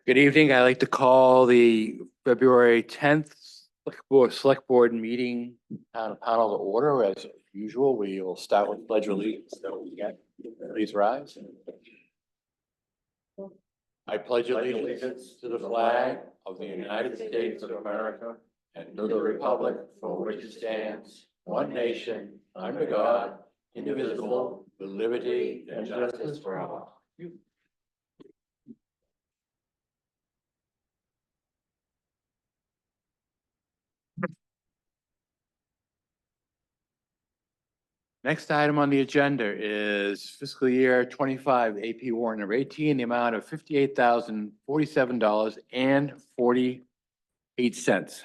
Good evening. I'd like to call the February 10th Select Board meeting on panel to order. As usual, we will start with pledge of allegiance. So we get, please rise. I pledge allegiance to the flag of the United States of America and to the republic for which it stands, one nation, under God, indivisible, with liberty and justice for all. Next item on the agenda is fiscal year 25 AP warrant number 18, the amount of $58,047.48.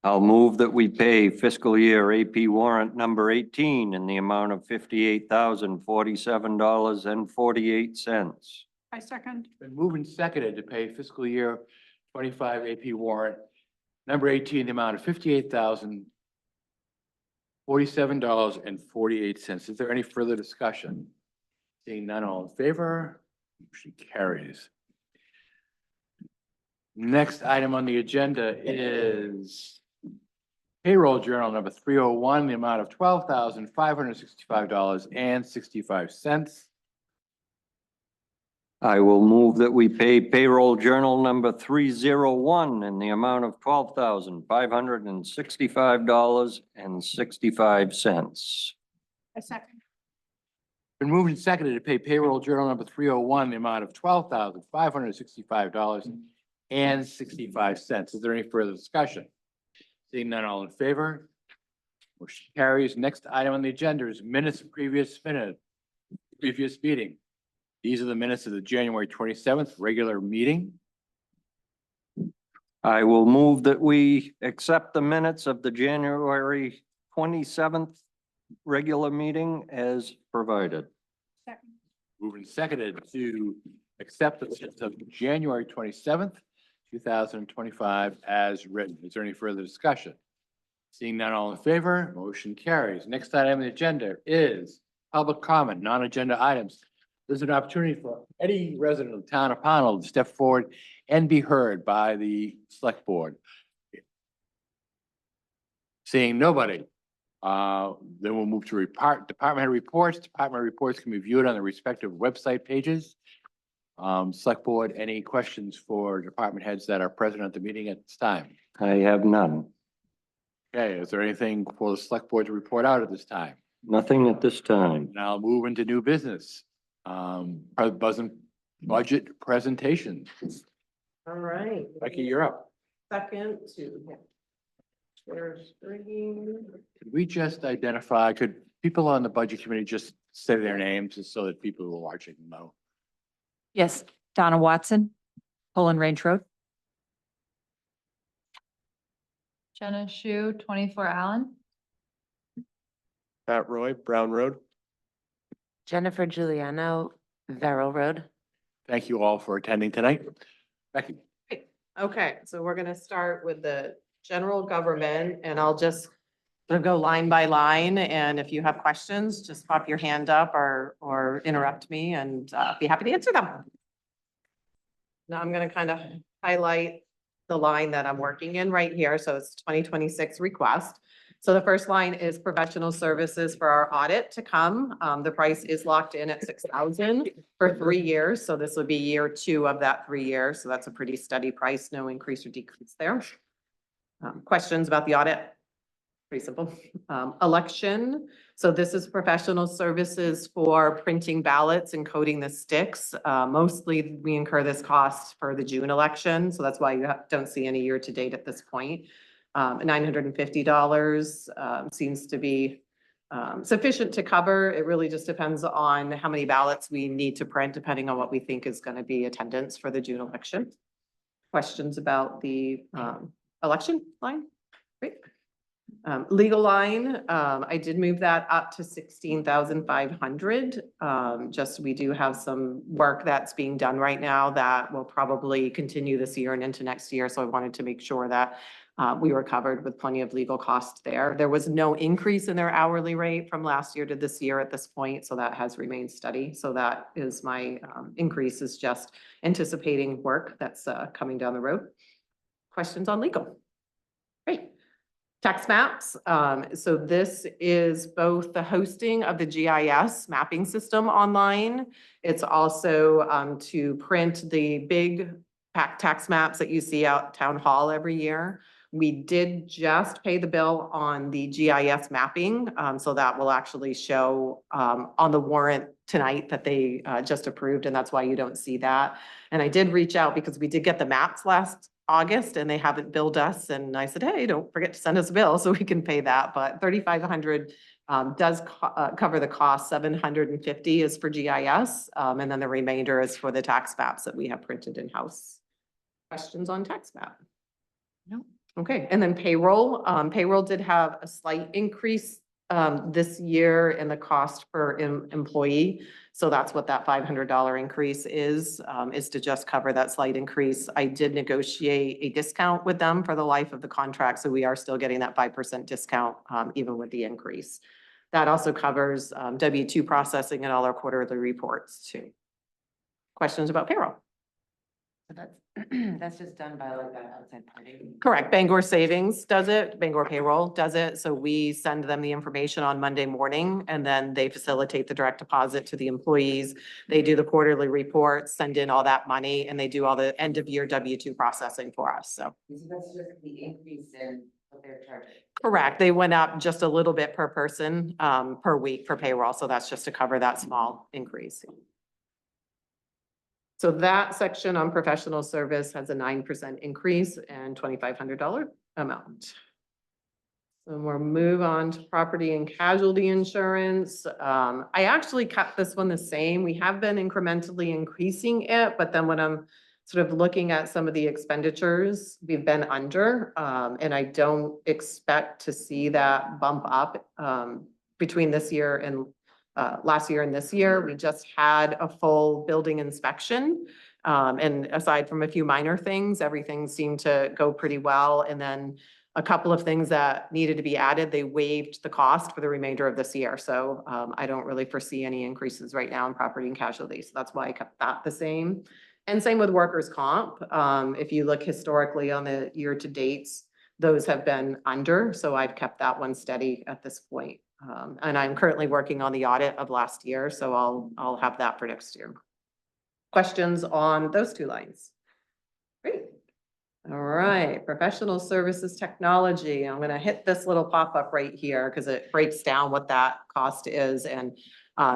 I'll move that we pay fiscal year AP warrant number 18 in the amount of $58,047.48. I second. Been moved and seconded to pay fiscal year 25 AP warrant number 18, the amount of $58,047.48. Is there any further discussion? Seeing none, all in favor, motion carries. Next item on the agenda is payroll journal number 301, the amount of $12,565.65. I will move that we pay payroll journal number 301 in the amount of $12,565.65. I second. Been moved and seconded to pay payroll journal number 301, the amount of $12,565.65. Is there any further discussion? Seeing none, all in favor? Motion carries. Next item on the agenda is minutes of previous meeting. These are the minutes of the January 27th regular meeting. I will move that we accept the minutes of the January 27th regular meeting as provided. Second. Moved and seconded to accept the minutes of January 27th, 2025 as written. Is there any further discussion? Seeing none, all in favor, motion carries. Next item on the agenda is public comment, non-agenda items. There's an opportunity for any resident of the town of Pownell to step forward and be heard by the select board. Seeing nobody, then we'll move to department head reports. Department reports can be viewed on the respective website pages. Select board, any questions for department heads that are present at the meeting at this time? I have none. Okay, is there anything for the select board to report out at this time? Nothing at this time. Now move into new business. Budget presentation. All right. Becky, you're up. Second to share screen. Could we just identify, could people on the budget committee just say their names just so that people who are watching know? Yes, Donna Watson, Poland Range Road. Jenna Shu, 24 Allen. Pat Roy, Brown Road. Jennifer Giuliano, Verrill Road. Thank you all for attending tonight. Becky. Okay, so we're gonna start with the general government and I'll just sort of go line by line. And if you have questions, just pop your hand up or interrupt me and be happy to answer them. Now I'm gonna kind of highlight the line that I'm working in right here. So it's 2026 request. So the first line is professional services for our audit to come. The price is locked in at $6,000 for 3 years. So this would be year 2 of that 3 years. So that's a pretty steady price, no increase or decrease there. Questions about the audit? Pretty simple. Election. So this is professional services for printing ballots and coding the sticks. Mostly we incur this cost for the June election. So that's why you don't see any year to date at this point. $950 seems to be sufficient to cover. It really just depends on how many ballots we need to print, depending on what we think is going to be attendance for the June election. Questions about the election line? Great. Legal line, I did move that up to 16,500. Just we do have some work that's being done right now that will probably continue this year and into next year. So I wanted to make sure that we were covered with plenty of legal costs there. There was no increase in their hourly rate from last year to this year at this point, so that has remained steady. So that is my increase, is just anticipating work that's coming down the road. Questions on legal? Great. Tax maps. So this is both the hosting of the GIS mapping system online. It's also to print the big tax maps that you see out town hall every year. We did just pay the bill on the GIS mapping, so that will actually show on the warrant tonight that they just approved, and that's why you don't see that. And I did reach out because we did get the maps last August and they haven't billed us, and I said, hey, don't forget to send us a bill so we can pay that. But 3,500 does cover the cost. 750 is for GIS, and then the remainder is for the tax maps that we have printed in-house. Questions on tax map? No. Okay, and then payroll. Payroll did have a slight increase this year in the cost per employee. So that's what that $500 increase is to just cover that slight increase. I did negotiate a discount with them for the life of the contract, so we are still getting that 5% discount even with the increase. That also covers W-2 processing and all our quarterly reports too. Questions about payroll? So that's just done by like that outside party. Correct. Bangor Savings does it. Bangor Payroll does it. So we send them the information on Monday morning and then they facilitate the direct deposit to the employees. They do the quarterly reports, send in all that money, and they do all the end of year W-2 processing for us. So. So that's just the increase in what they're charging. Correct. They went up just a little bit per person, per week for payroll. So that's just to cover that small increase. So that section on professional service has a 9% increase and $2,500 amount. So we'll move on to property and casualty insurance. I actually kept this one the same. We have been incrementally increasing it, but then when I'm sort of looking at some of the expenditures, we've been under, and I don't expect to see that bump up between this year and last year and this year. We just had a full building inspection. And aside from a few minor things, everything seemed to go pretty well. And then a couple of things that needed to be added, they waived the cost for the remainder of this year. So I don't really foresee any increases right now in property and casualty. So that's why I kept that the same. And same with workers' comp. If you look historically on the year to dates, those have been under. So I've kept that one steady at this point. And I'm currently working on the audit of last year, so I'll have that for next year. Questions on those two lines? Great. All right, professional services technology. I'm gonna hit this little pop-up right here because it breaks down what that cost is. And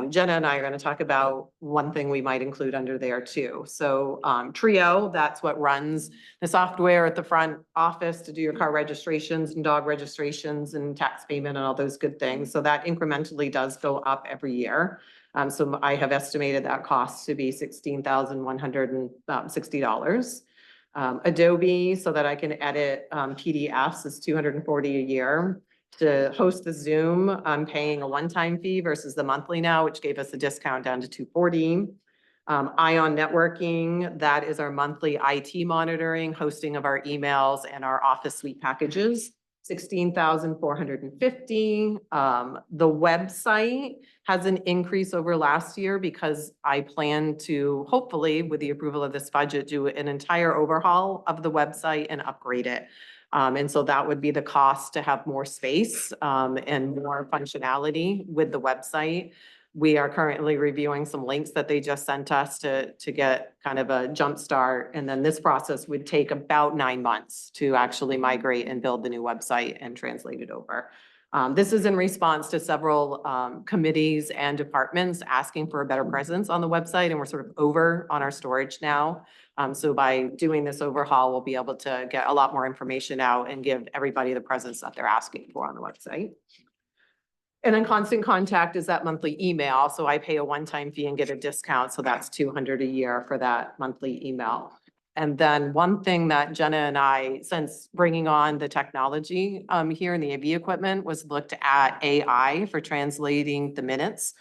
Jenna and I are gonna talk about one thing we might include under there too. So Trio, that's what runs the software at the front office to do your car registrations and dog registrations and tax payment and all those good things. So that incrementally does go up every year. So I have estimated that cost to be $16,160. Adobe, so that I can edit PDFs, is $240 a year. To host the Zoom, I'm paying a one-time fee versus the monthly now, which gave us a discount down to $240. Ion Networking, that is our monthly IT monitoring, hosting of our emails and our Office Suite packages, $16,450. The website has an increase over last year because I plan to, hopefully, with the approval of this budget, do an entire overhaul of the website and upgrade it. And so that would be the cost to have more space and more functionality with the website. We are currently reviewing some links that they just sent us to get kind of a jump start. And then this process would take about 9 months to actually migrate and build the new website and translate it over. This is in response to several committees and departments asking for a better presence on the website, and we're sort of over on our storage now. So by doing this overhaul, we'll be able to get a lot more information out and give everybody the presence that they're asking for on the website. And then Constant Contact is that monthly email. So I pay a one-time fee and get a discount. So that's $200 a year for that monthly email. And then one thing that Jenna and I, since bringing on the technology here in the AV equipment, was looked at AI for translating the minutes.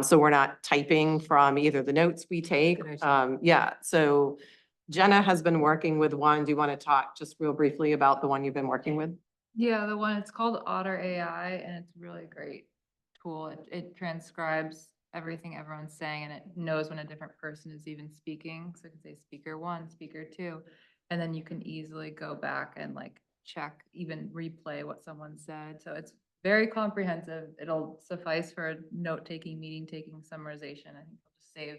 So we're not typing from either the notes we take. Yeah, so Jenna has been working with one. Do you want to talk just real briefly about the one you've been working with? Yeah, the one, it's called Otter AI and it's really great tool. It transcribes everything everyone's saying and it knows when a different person is even speaking. So it can say speaker one, speaker two, and then you can easily go back and like check, even replay what someone said. So it's very comprehensive. It'll suffice for a note-taking, meeting-taking summarization. I think it'll just save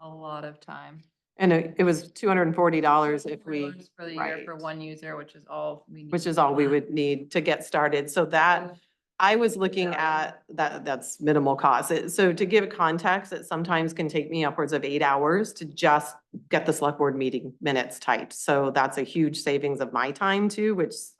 a lot of time. And it was $240 if we, $40 for the year for right. one user, which is all we need. which is all we would need to get started. So that, I was looking at, that's minimal cost. So to give context, it sometimes can take me upwards of 8 hours to just get the select board meeting minutes typed. So that's a huge savings of my time too, which, is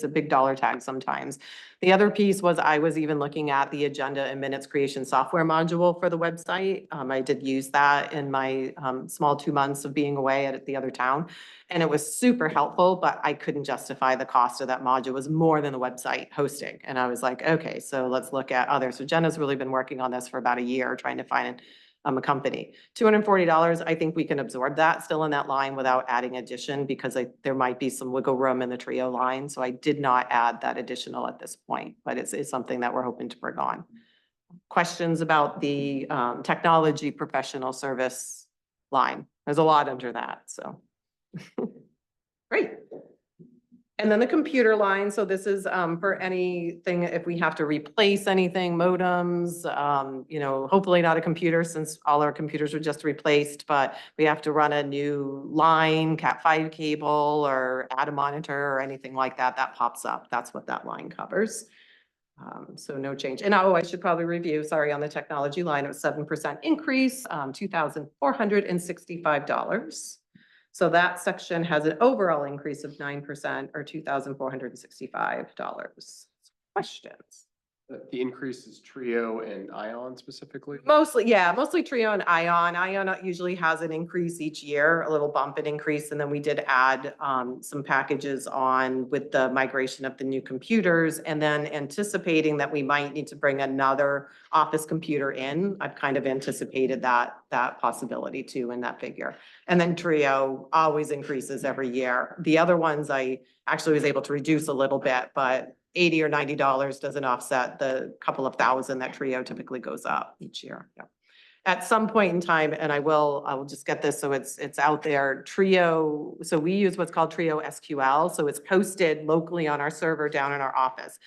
a big dollar tag sometimes. The other piece was I was even looking at the agenda and minutes creation software module for the website. I did use that in my small 2 months of being away at the other town. And it was super helpful, but I couldn't justify the cost of that module. It was more than the website hosting. And I was like, okay, so let's look at others. So Jenna's really been working on this for about a year, trying to find a company. $240, I think we can absorb that still in that line without adding addition because there might be some wiggle room in the Trio line. So I did not add that additional at this point, but it's something that we're hoping to bring on. Questions about the technology professional service line? There's a lot under that, so. Great. And then the computer line, so this is for anything, if we have to replace anything, modems, hopefully not a computer since all our computers were just replaced, but we have to run a new line, Cat5 cable, or add a monitor or anything like that, that pops up. That's what that line covers. So no change. And I should probably review, sorry, on the technology line, it was 7% increase, $2,465. So that section has an overall increase of 9% or $2,465. Questions? The increase is Trio and Ion specifically? Mostly Trio and Ion. Ion usually has an increase each year, a little bump and increase. And then we did add some packages on with the migration of the new computers and then anticipating that we might need to bring another office computer in. I've kind of anticipated that possibility too in that figure. And then Trio always increases every year. The other ones I actually was able to reduce a little bit, but $80 or $90 doesn't offset the couple of thousand that Trio typically goes up each year. Yeah. At some point in time, and I will just get this so it's out there, Trio, so we use what's called Trio SQL. So it's posted locally on our server down in our office.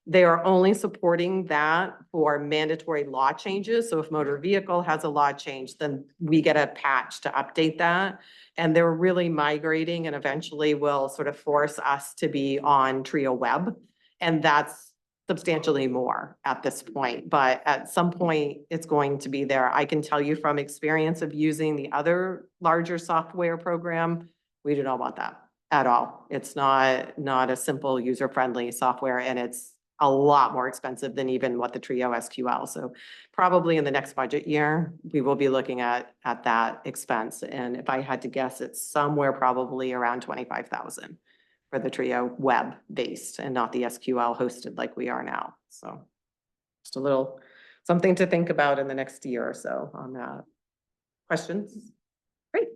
They are only supporting that for mandatory law changes. So if motor vehicle has a law change, then we get a patch to update that. And they're really migrating and eventually will sort of force us to be on Trio Web. And that's substantially more at this point, but at some point it's going to be there. I can tell you from experience of using the other larger software program, we do not want that at all. It's not a simple user-friendly software and it's a lot more expensive than even what the Trio SQL. So probably in the next budget year, we will be looking at that expense. And if I had to guess, it's somewhere probably around 25,000. For the Trio web based and not the SQL hosted like we are now. So just a little something to think about in the next year or so on that. Questions? Great.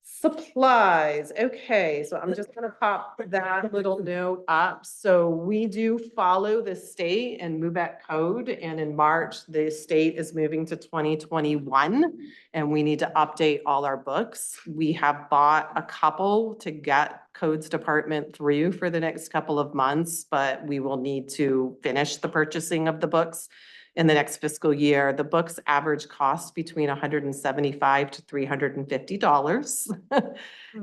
Supplies. Okay, so I'm just gonna pop that little note up. So we do follow the state and MUBEC code. And in March, the state is moving to 2021 and we need to update all our books. We have bought a couple to get codes department through for the next couple of months, but we will need to finish the purchasing of the books in the next fiscal year. The books average cost between $175 to $350.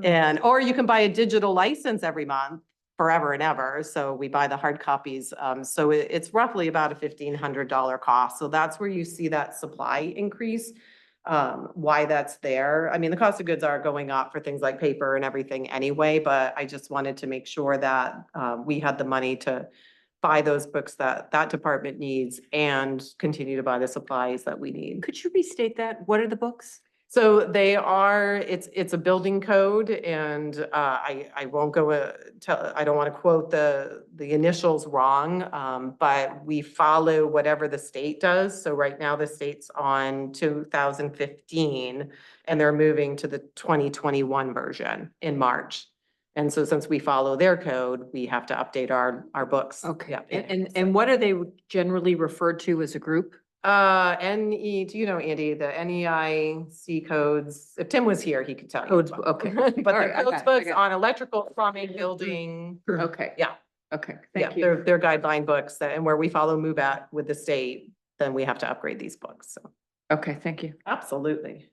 And, or you can buy a digital license every month forever and ever. So we buy the hard copies. So it's roughly about a $1,500 cost. So that's where you see that supply increase. Why that's there. I mean, the cost of goods are going up for things like paper and everything anyway, but I just wanted to make sure that we had the money to buy those books that department needs and continue to buy the supplies that we need. Could you restate that? What are the books? So they are, it's a building code and I won't go, I don't want to quote the initials wrong. But we follow whatever the state does. So right now the state's on 2015 and they're moving to the 2021 version in March. And so since we follow their code, we have to update our books. Okay. Yeah. And what are they generally referred to as a group? Do you know, Andy, the NEIC codes, if Tim was here, he could tell you. Codes, about okay. them. But All the right, I codes got it, I books got it. on electrical, plumbing, building. Okay. Yeah, Okay, yeah, thank you. they're guideline books that, and where we follow MUBAT with the state, then we have to upgrade these books, so. Okay, thank you. Absolutely.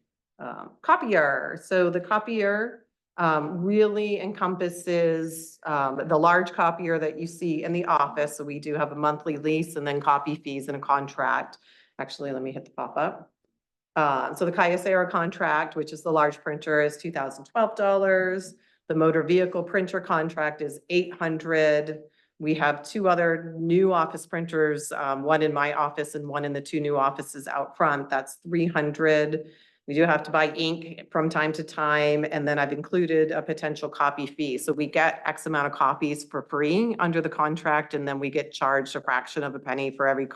Copier, so the copier really encompasses the large copier that you see in the office. So we do have a monthly lease and then copy fees and a contract. Actually, let me hit the pop-up. So the Kyocera contract, which is the large printer, is $2,012. The motor vehicle printer contract is $800. We have two other new office printers, one in my office and one in the two new offices out front. That's $300. We do have to buy ink from time to time, and then I've included a potential copy fee. So we get X amount of copies for free under the contract, and then we get charged a fraction of a penny for every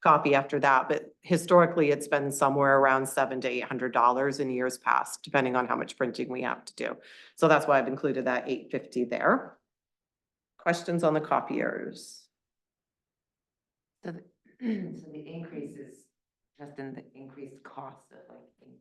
copy after that. But historically, it's been somewhere around $700 to $800 in years past, depending on how much printing we have to do. So that's why I've included that $850 there. Questions on the copiers? So the, so the increase is just in the increased cost of like ink.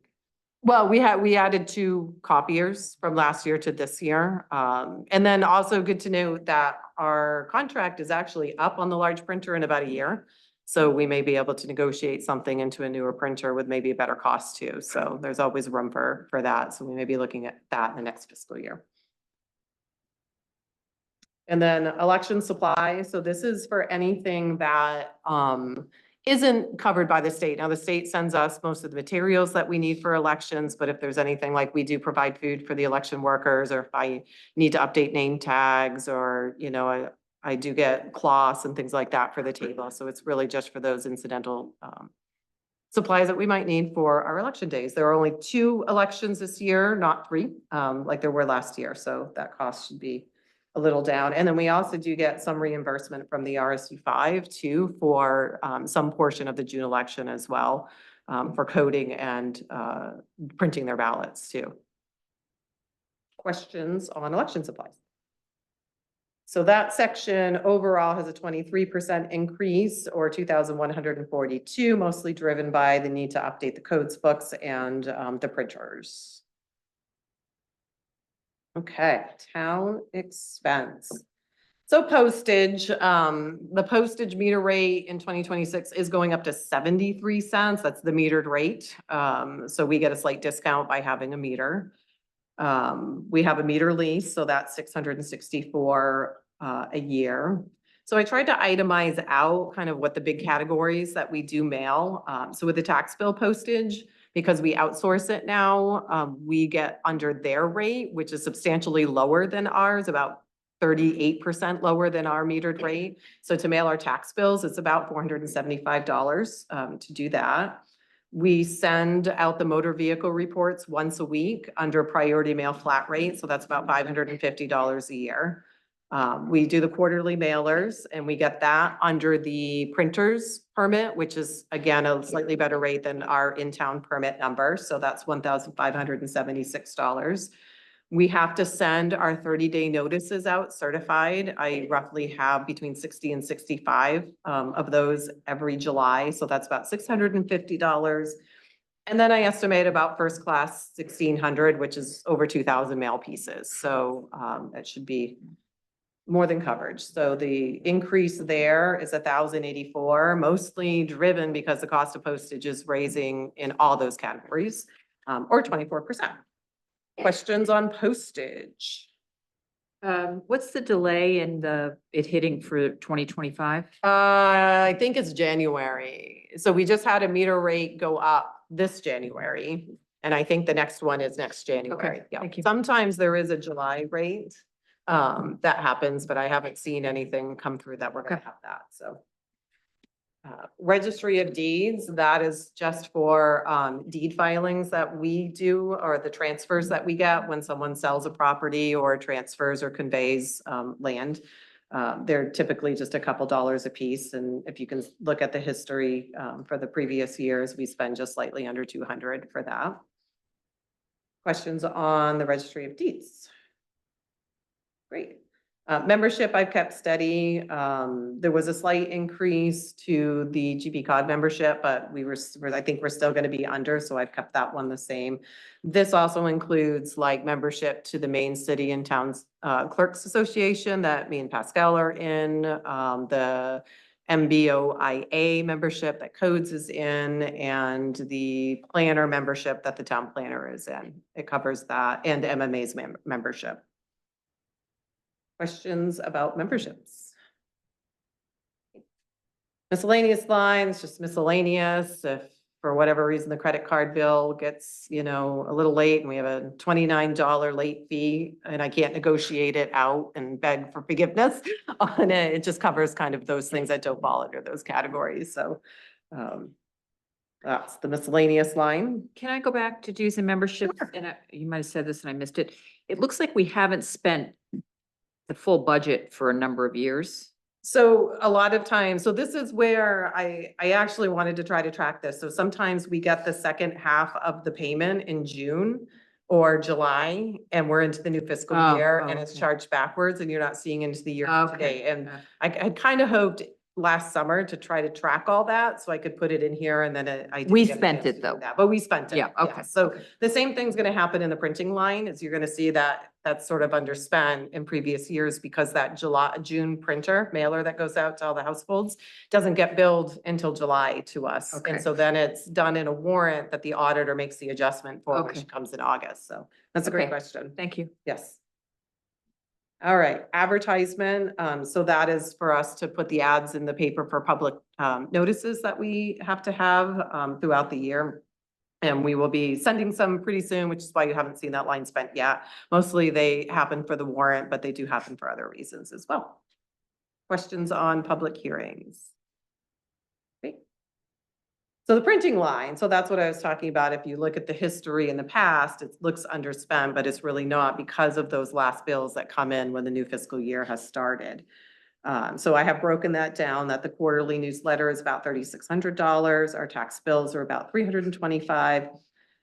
Well, we added two copiers from last year to this year. And then also good to note that our contract is actually up on the large printer in about a year. So we may be able to negotiate something into a newer printer with maybe a better cost too. So there's always room for that. So we may be looking at that in the next fiscal year. And then election supply. So this is for anything that isn't covered by the state. Now, the state sends us most of the materials that we need for elections, but if there's anything like we do provide food for the election workers, or if I need to update name tags, or, you know, I do get cloths and things like that for the table. So it's really just for those incidental supplies that we might need for our election days. There are only 2 elections this year, not 3, like there were last year. So that cost should be a little down. And then we also do get some reimbursement from the RSU 5 too for some portion of the June election as well, for coding and printing their ballots too. Questions on election supplies? So that section overall has a 23% increase, or 2,142, mostly driven by the need to update the codes books and the printers. Okay, town expense. So postage, the postage meter rate in 2026 is going up to 73 cents. That's the metered rate. So we get a slight discount by having a meter. We have a meter lease, so that's $664 a year. So I tried to itemize out kind of what the big categories that we do mail. So with the tax bill postage, because we outsource it now, we get under their rate, which is substantially lower than ours, about 38% lower than our metered rate. So to mail our tax bills, it's about $475 to do that. We send out the motor vehicle reports once a week under priority mail flat rate. So that's about $550 a year. We do the quarterly mailers, and we get that under the printer's permit, which is again a slightly better rate than our in-town permit number. So that's $1,576. We have to send our 30-day notices out certified. I roughly have between 60 and 65 of those every July. So that's about $650. And then I estimate about first class 1,600, which is over 2,000 mail pieces. So that should be more than coverage. So the increase there is 1,084, mostly driven because the cost of postage is raising in all those categories, or 24%. Questions on postage? What's the delay in it hitting for 2025? I think it's January. So we just had a meter rate go up this January, and I think the next one is next January. Yeah. thank you. Sometimes there is a July rate that happens, but I haven't seen anything come through that we're gonna Okay. have that, so. Registry of Deeds, that is just for deed filings that we do or the transfers that we get when someone sells a property or transfers or conveys land. They're typically just a couple dollars a piece, and if you can look at the history for the previous years, we spend just slightly under 200 for that. Questions on the Registry of Deeds? Great. Membership, I've kept steady. There was a slight increase to the GP cod membership, but I think we're still going to be under, so I've kept that one the same. This also includes like membership to the Maine City and Towns Clerks Association that me and Pascal are in, the MBOIA membership that Codes is in, and the planner membership that the town planner is in. It covers that, and MMA's membership. Questions about memberships? Miscellaneous lines, just miscellaneous. If for whatever reason the credit card bill gets, a little late and we have a $29 late fee and I can't negotiate it out and beg for forgiveness on it, it just covers kind of those things that don't fall under those categories. So that's the miscellaneous line. Can I go back to dues and memberships? And you might have said this and I missed it. It looks like we haven't spent the full budget for a number of years. So a lot of times, so this is where I actually wanted to try to track this. So sometimes we get the second half of the payment in June or July, and we're into the new fiscal Oh, year oh, and it's okay. charged backwards and you're not seeing into the year Okay. today. And I kind of hoped last summer to try to track all that so I could put it in here and then I didn't We get a spent chance it, to do though. that, but we spent it. Yeah, okay, So okay. the same thing's gonna happen in the printing line, is you're gonna see that that's sort of underspent in previous years because that June printer mailer that goes out to all the households doesn't get billed until July to us. Okay. And so then it's done in a warrant that the auditor makes the adjustment for, Okay. which comes in August. So that's a great Okay. question. Thank you. Yes. All right, advertisement. So that is for us to put the ads in the paper for public notices that we have to have throughout the year. And we will be sending some pretty soon, which is why you haven't seen that line spent yet. Mostly they happen for the warrant, but they do happen for other reasons as well. Questions on public hearings? Great. So the printing line, so that's what I was talking about. If you look at the history in the past, it looks underspent, but it's really not because of those last bills that come in when the new fiscal year has started. So I have broken that down, that the quarterly newsletter is about $3,600. Our tax bills are about $325.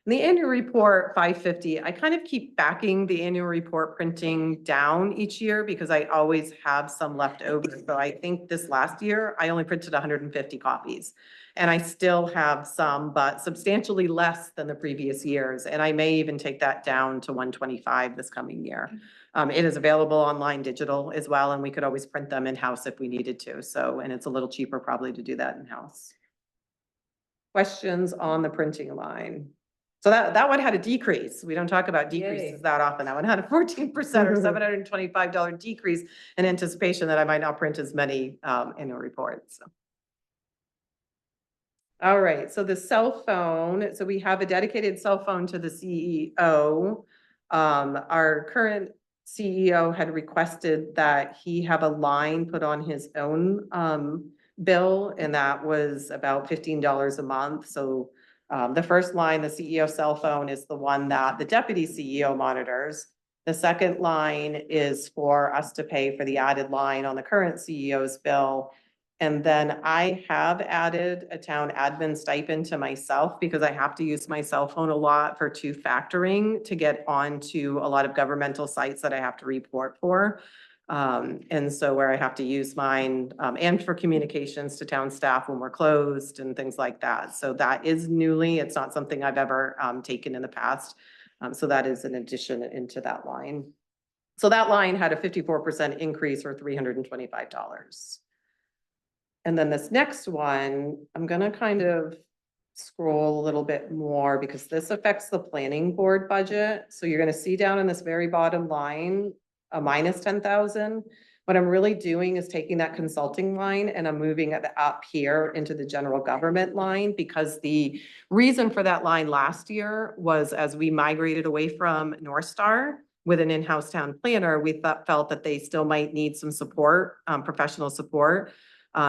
And the annual report, $550. I kind of keep backing the annual report printing down each year because I always have some left over. So I think this last year, I only printed 150 copies. And I still have some, but substantially less than the previous years. And I may even take that down to 125 this coming year. It is available online digital as well, and we could always print them in-house if we needed to. So, and it's a little cheaper probably to do that in-house. Questions on the printing line? So that one had a decrease. We don't talk about decreases that often. That one had a 14% or $725 decrease in anticipation that I might not print as many annual reports. So. All right, so the cell phone. So we have a dedicated cell phone to the CEO. Our current CEO had requested that he have a line put on his own bill, and that was about $15 a month. So the first line, the CEO cell phone, is the one that the deputy CEO monitors. The second line is for us to pay for the added line on the current CEO's bill. And then I have added a town admin stipend to myself because I have to use my cell phone a lot for two-factoring to get onto a lot of governmental sites that I have to report for. And so where I have to use mine and for communications to town staff when we're closed and things like that. So that is newly, it's not something I've ever taken in the past. So that is an addition into that line. So that line had a 54% increase or $325. And then this next one, I'm gonna kind of scroll a little bit more because this affects the planning board budget. So you're gonna see down in this very bottom line, a minus 10,000. What I'm really doing is taking that consulting line and I'm moving it up here into the general government line because the reason for that line last year was as we migrated away from North Star with an in-house town planner, we felt that they still might need some support, professional support.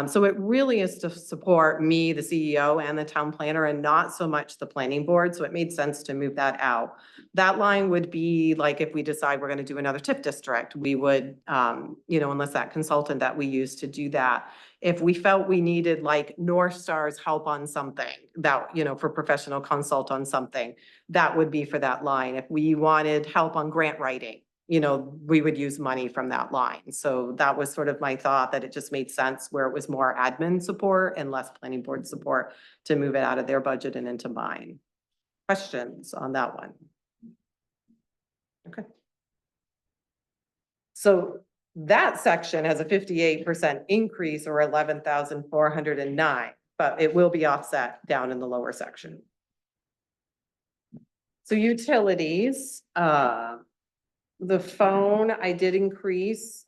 So it really is to support me, the CEO and the town planner, and not so much the planning board. So it made sense to move that out. That line would be like if we decide we're going to do another TIF district, we would, unless that consultant that we use to do that. If we felt we needed like North Star's help on something that, for professional consult on something, that would be for that line. If we wanted help on grant writing, we would use money from that line. So that was sort of my thought, that it just made sense where it was more admin support and less planning board support to move it out of their budget and into mine. Questions on that one? Okay. So that section has a 58% increase, or 11,409, but it will be offset down in the lower section. So utilities, the phone I did increase,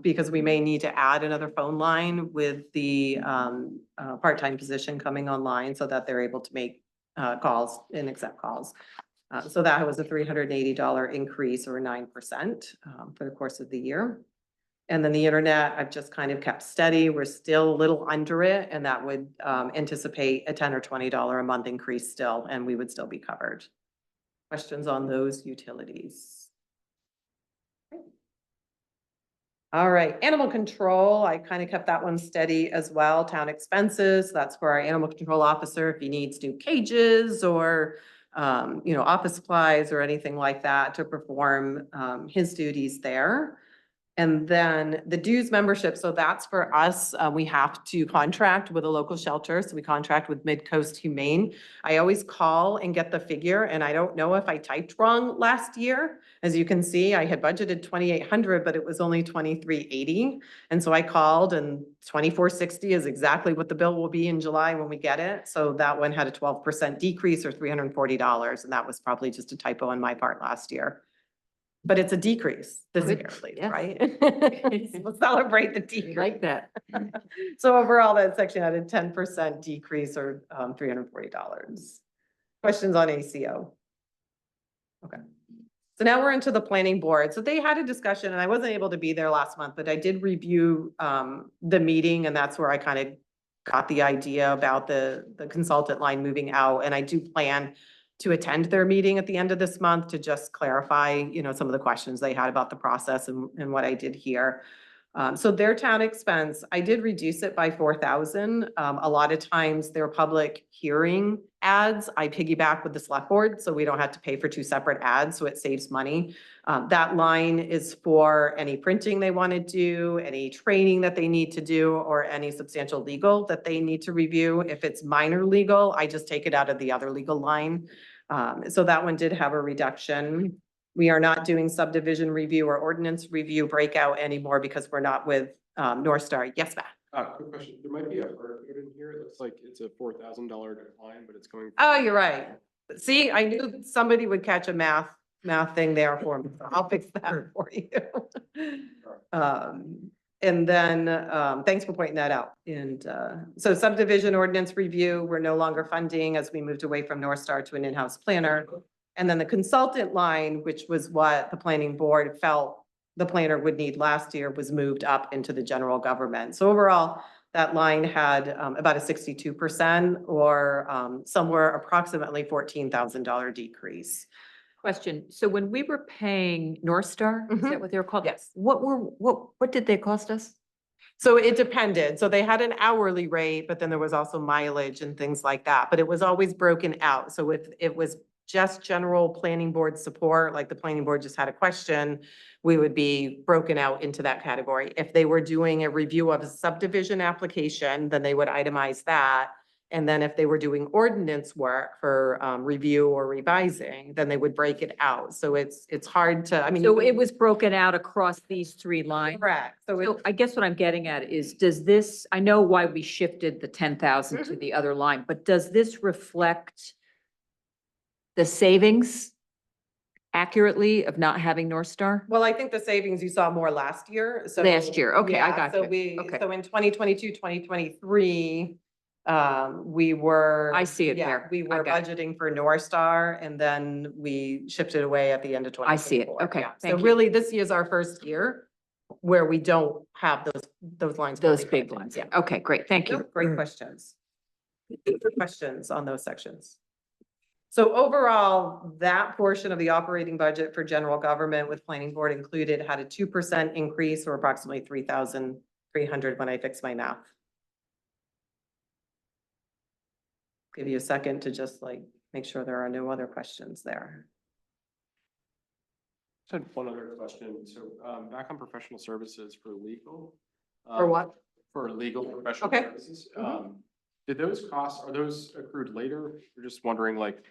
because we may need to add another phone line with the part-time position coming online so that they're able to make calls and accept calls. So that was a $380 increase, or 9% for the course of the year. And then the internet, I've just kind of kept steady. We're still a little under it, and that would anticipate a $10 or $20 a month increase still, and we would still be covered. Questions on those utilities? All right, animal control, I kind of kept that one steady as well. Town expenses, that's for our animal control officer if he needs new cages or office supplies or anything like that to perform his duties there. And then the dues membership, so that's for us. We have to contract with a local shelter. So we contract with Mid-Coast Humane. I always call and get the figure, and I don't know if I typed wrong last year. As you can see, I had budgeted 2,800, but it was only 2,380. And so I called, and 2,460 is exactly what the bill will be in July when we get it. So that one had a 12% decrease, or $340. And that was probably just a typo on my part last year. But it's a decrease this Good, year, at least, yeah. right? We'll celebrate the decrease. Like that. So overall, that section had a 10% decrease, or $340. Questions on ACO? Okay. So now we're into the planning board. So they had a discussion, and I wasn't able to be there last month, but I did review the meeting, and that's where I kind of got the idea about the consultant line moving out. And I do plan to attend their meeting at the end of this month to just clarify, some of the questions they had about the process and what I did here. So their town expense, I did reduce it by 4,000. A lot of times their public hearing ads, I piggyback with the select board, so we don't have to pay for two separate ads, so it saves money. That line is for any printing they want to do, any training that they need to do, or any substantial legal that they need to review. If it's minor legal, I just take it out of the other legal line. So that one did have a reduction. We are not doing subdivision review or ordinance review breakout anymore because we're not with North Star. Yes, Matt? Quick question, there might be a footnote in here, it looks like it's a $4,000 decline, but it's coming. Oh, you're right. See, I knew somebody would catch a math thing there for me. So I'll fix that for you. And then, thanks for pointing that out. And so subdivision ordinance review, we're no longer funding as we moved away from North Star to an in-house planner. And then the consultant line, which was what the planning board felt the planner would need last year, was moved up into the general government. So overall, that line had about a 62%, or somewhere approximately $14,000 decrease. Question. So when we were paying North Star, is that what they were called? Yes. What did they cost us? So it depended. So they had an hourly rate, but then there was also mileage and things like that, but it was always broken out. So if it was just general planning board support, like the planning board just had a question, we would be broken out into that category. If they were doing a review of a subdivision application, then they would itemize that. And then if they were doing ordinance work for review or revising, then they would break it out. So it's hard to, I mean. So it was broken out across these three lines. Correct. So I guess what I'm getting at is, does this, I know why we shifted the 10,000 to the other line, but does this reflect the savings accurately of not having North Star? Well, I think the savings you saw more last year. So Last year, okay, I yeah, got so you. Okay. So in 2022, 2023, we were. I see it yeah, there. We I were got budgeting for North Star, and then we shifted away at the end of 2024. I see it. Okay, Yeah. So thank you. really, this year's our first year where we don't have those lines. Those fully big funded. ones. Yeah. Okay, great. Thank you. Great questions. Good questions on those sections. So overall, that portion of the operating budget for general government with planning board included had a 2% increase, or approximately 3,300 when I fix my math. Give you a second to just like make sure there are no other questions there. Just had one other question. So, back on professional services for legal. For what? For legal professional Okay. services. Did those costs, are those accrued later? We're just wondering, like,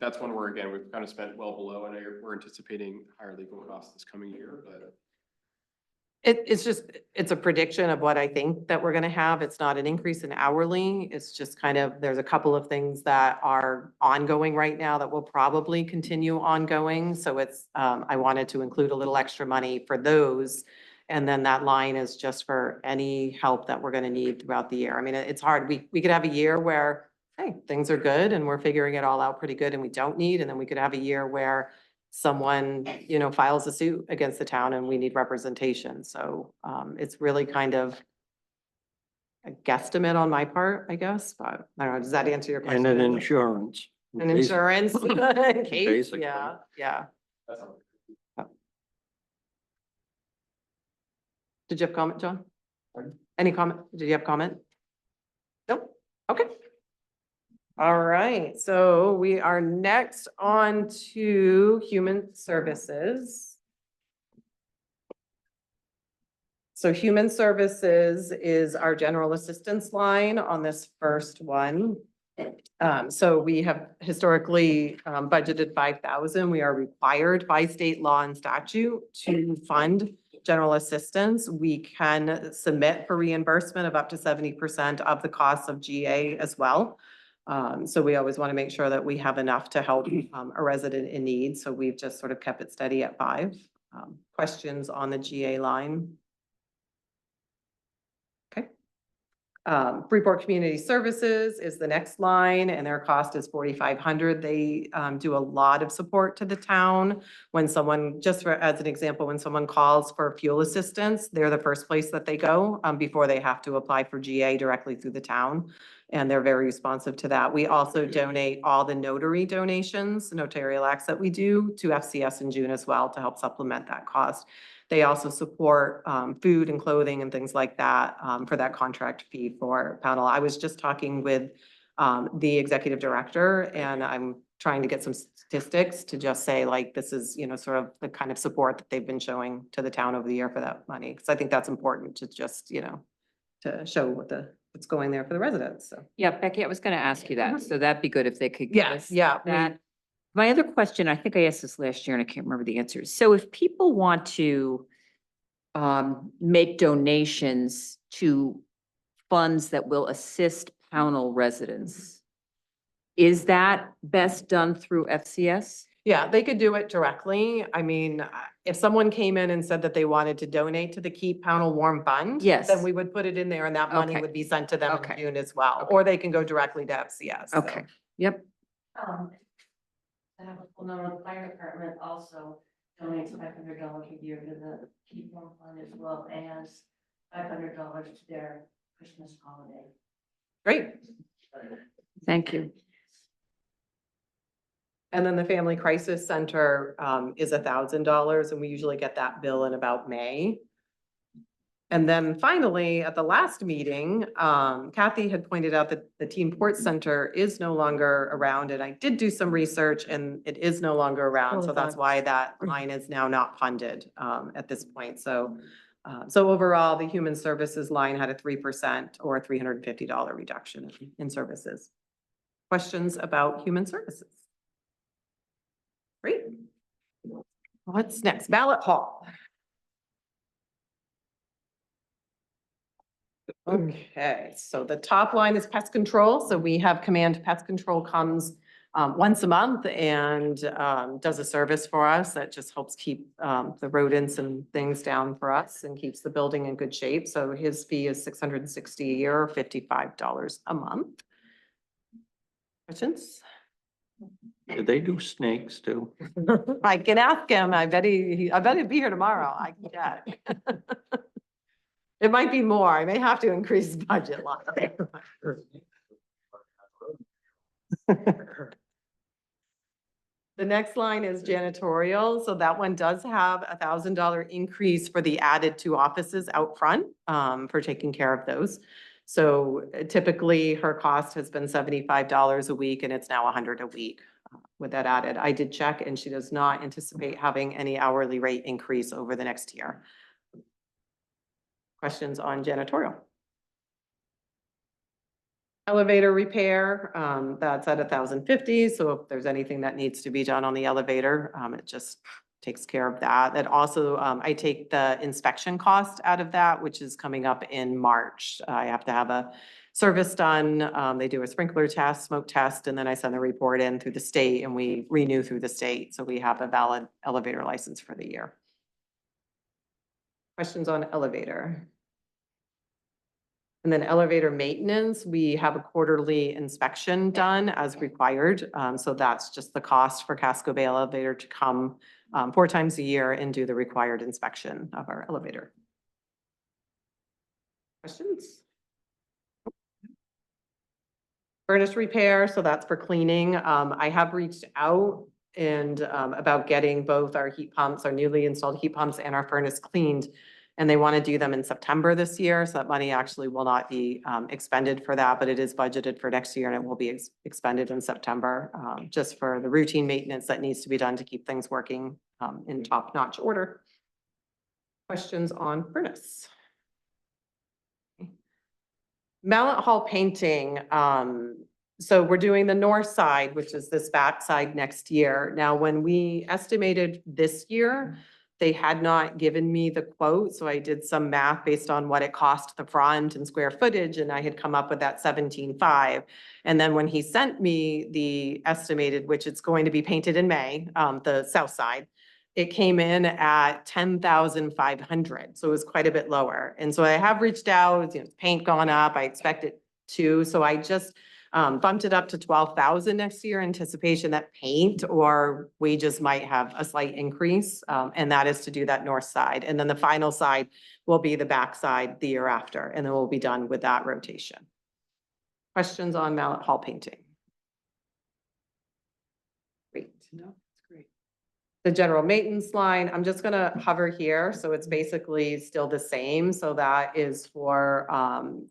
that's one where, again, we've kind of spent well below. I know we're anticipating higher legal costs this coming year, but. It's a prediction of what I think that we're gonna have. It's not an increase in hourly. It's just kind of, there's a couple of things that are ongoing right now that will probably continue ongoing. So it's, I wanted to include a little extra money for those. And then that line is just for any help that we're gonna need throughout the year. I mean, it's hard. We could have a year where, hey, things are good and we're figuring it all out pretty good and we don't need, and then we could have a year where someone, you know, files a suit against the town and we need representation. So it's really kind of a guesstimate on my part, I guess, but I don't know, does that answer your question? And an insurance. An insurance in case, Basically. yeah. That's all. Did you have comment, John? Pardon? Any comment? Did you have comment? Nope. Okay. All right, so we are next on to human services. So human services is our general assistance line on this first one. So we have historically budgeted 5,000. We are required by state law and statute to fund general assistance. We can submit for reimbursement of up to 70% of the costs of GA as well. So we always want to make sure that we have enough to help a resident in need. So we've just sort of kept it steady at 5. Questions on the GA line? Okay. Freeport Community Services is the next line and their cost is 4,500. They do a lot of support to the town. When someone, just for, as an example, when someone calls for fuel assistance, they're the first place that they go before they have to apply for GA directly through the town. And they're very responsive to that. We also donate all the notary donations, notarial acts that we do to FCS in June as well to help supplement that cost. They also support food and clothing and things like that for that contract fee for panel. I was just talking with the executive director and I'm trying to get some statistics to just say like, this is, you know, sort of the kind of support that they've been showing to the town over the year for that money. Cause I think that's important to just, you know, to show what's going there for the residents, so. Yeah, Becky, I was gonna ask you that. So that'd be good if they could give us Yeah, that. My other question, I think I asked this last year and I can't remember the answer. So if people want to make donations to funds that will assist Pownell residents, is that best done through FCS? Yeah, they could do it directly. I mean, if someone came in and said that they wanted to donate to the Keep Pownell Warm Fund. Yes. Then we would put it in there and that money Okay. would be sent to them in Okay. June as well, Okay. or they can go directly to FCS. so. Okay, yep. I have a full number, the fire department also donates $500 a year to the Keep Warm Fund as well as $500 to their Christmas holiday. Great. Thank you. And then the Family Crisis Center is $1,000 and we usually get that bill in about May. And then finally, at the last meeting, Kathy had pointed out that the Teen Port Center is no longer around. And I did do some research and it is no longer around. So that's why that line is now not funded at this point. So overall, the human services line had a 3% or a $350 reduction in services. Questions about human services? Great. What's next? Ballot Hall. Okay, so the top line is pest control. So we have Command Pest Control comes once a month and does a service for us that just helps keep the rodents and things down for us and keeps the building in good shape. So his fee is $660 a year, or $55 a month. Questions? Do they do snakes too? I can ask him. I bet he'd be here tomorrow. I can check. It might be more. I may have to increase his budget a lot. The next line is janitorial, so that one does have $1,000 increase for the added 2 offices out front, for taking care of those. So typically, her cost has been $75 a week, and it's now $100 a week with that added. I did check, and she does not anticipate having any hourly rate increase over the next year. Questions on janitorial? Elevator repair, that's at 1,050, so if there's anything that needs to be done on the elevator, it just takes care of that. That also, I take the inspection cost out of that, which is coming up in March. I have to have a service done. They do a sprinkler test, smoke test, and then I send the report in through the state and we renew through the state. So we have a valid elevator license for the year. Questions on elevator? And then elevator maintenance, we have a quarterly inspection done as required. So that's just the cost for Casco Bay Elevator to come 4 times a year and do the required inspection of our elevator. Questions? Furnace repair, so that's for cleaning. I have reached out and about getting both our heat pumps, our newly installed heat pumps and our furnace cleaned. And they want to do them in September this year, so that money actually will not be expended for that, but it is budgeted for next year and it will be expended in September, just for the routine maintenance that needs to be done to keep things working in top-notch order. Questions on furnace? Mallet Hall painting. So we're doing the north side, which is this back side next year. Now, when we estimated this year, they had not given me the quote, so I did some math based on what it cost the front and square footage, and I had come up with that 17.5. And then when he sent me the estimated, which it's going to be painted in May, the south side, it came in at 10,500, so it was quite a bit lower. And so I have reached out, paint gone up, I expect it to, so I just bumped it up to 12,000 next year, anticipation that paint or wages might have a slight increase. And that is to do that north side. And then the final side will be the back side the year after, and then we'll be done with that rotation. Questions on Mallet Hall painting? Great. No, that's great. The general maintenance line, I'm just gonna hover here. So it's basically still the same. So that is for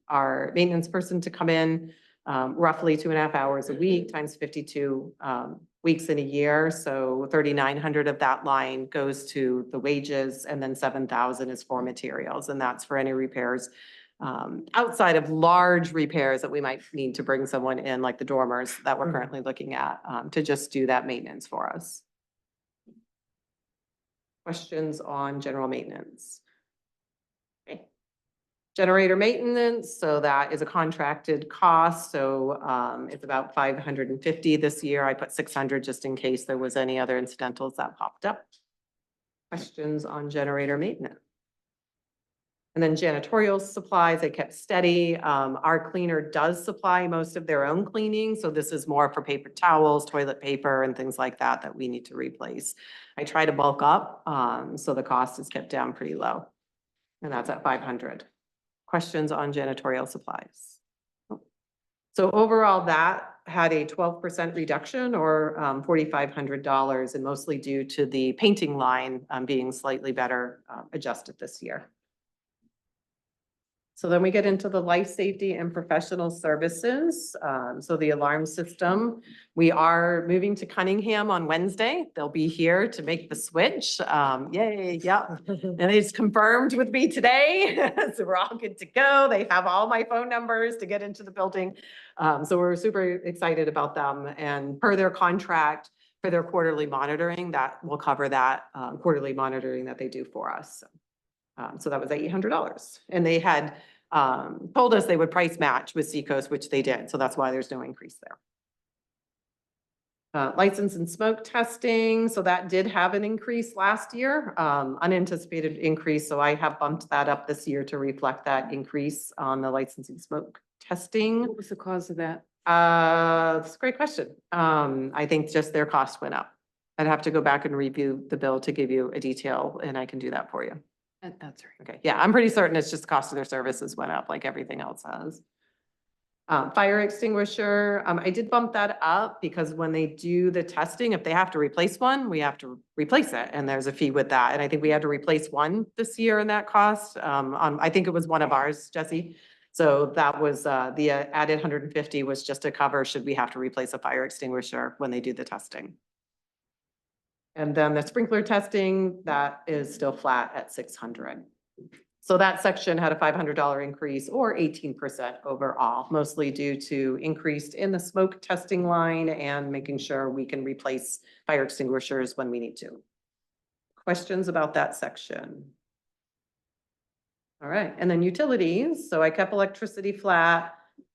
our maintenance person to come in roughly 2.5 hours a week times 52 weeks in a year. So 3,900 of that line goes to the wages, and then 7,000 is for materials. And that's for any repairs outside of large repairs that we might need to bring someone in, like the dormers that we're currently looking at, to just do that maintenance for us. Questions on general maintenance? Generator maintenance, so that is a contracted cost, so it's about 550 this year. I put 600 just in case there was any other incidentals that popped up. Questions on generator maintenance? And then janitorial supplies, they kept steady. Our cleaner does supply most of their own cleaning, so this is more for paper towels, toilet paper, and things like that that we need to replace. I try to bulk up, so the cost is kept down pretty low, and that's at 500. Questions on janitorial supplies? So overall, that had a 12% reduction, or $4,500, and mostly due to the painting line being slightly better adjusted this year. So then we get into the life safety and professional services. So the alarm system, we are moving to Cunningham on Wednesday. They'll be here to make the switch. Yay, yeah. And it's confirmed with me today. So we're all good to go. They have all my phone numbers to get into the building. So we're super excited about them. And per their contract for their quarterly monitoring, that will cover that quarterly monitoring that they do for us. So that was $800. And they had told us they would price match with Seacoast, which they did. So that's why there's no increase there. License and smoke testing. So that did have an increase last year, unanticipated increase. So I have bumped that up this year to reflect that increase on the licensing smoke testing. What was the cause of that? That's a great question. I think just their cost went up. I'd have to go back and review the bill to give you a detail, and I can do that for you. That's right. Okay, yeah, I'm pretty certain it's just the cost of their services went up like everything else has. Fire extinguisher, I did bump that up because when they do the testing, if they have to replace one, we have to replace it, and there's a fee with that. And I think we had to replace one this year in that cost. I think it was one of ours, Jesse. So that was, the added 150 was just to cover, should we have to replace a fire extinguisher when they do the testing. And then the sprinkler testing, that is still flat at 600. So that section had a $500 increase or 18% overall, mostly due to increased in the smoke testing line and making sure we can replace fire extinguishers when we need to. Questions about that section? All right, and then utilities. So I kept electricity flat.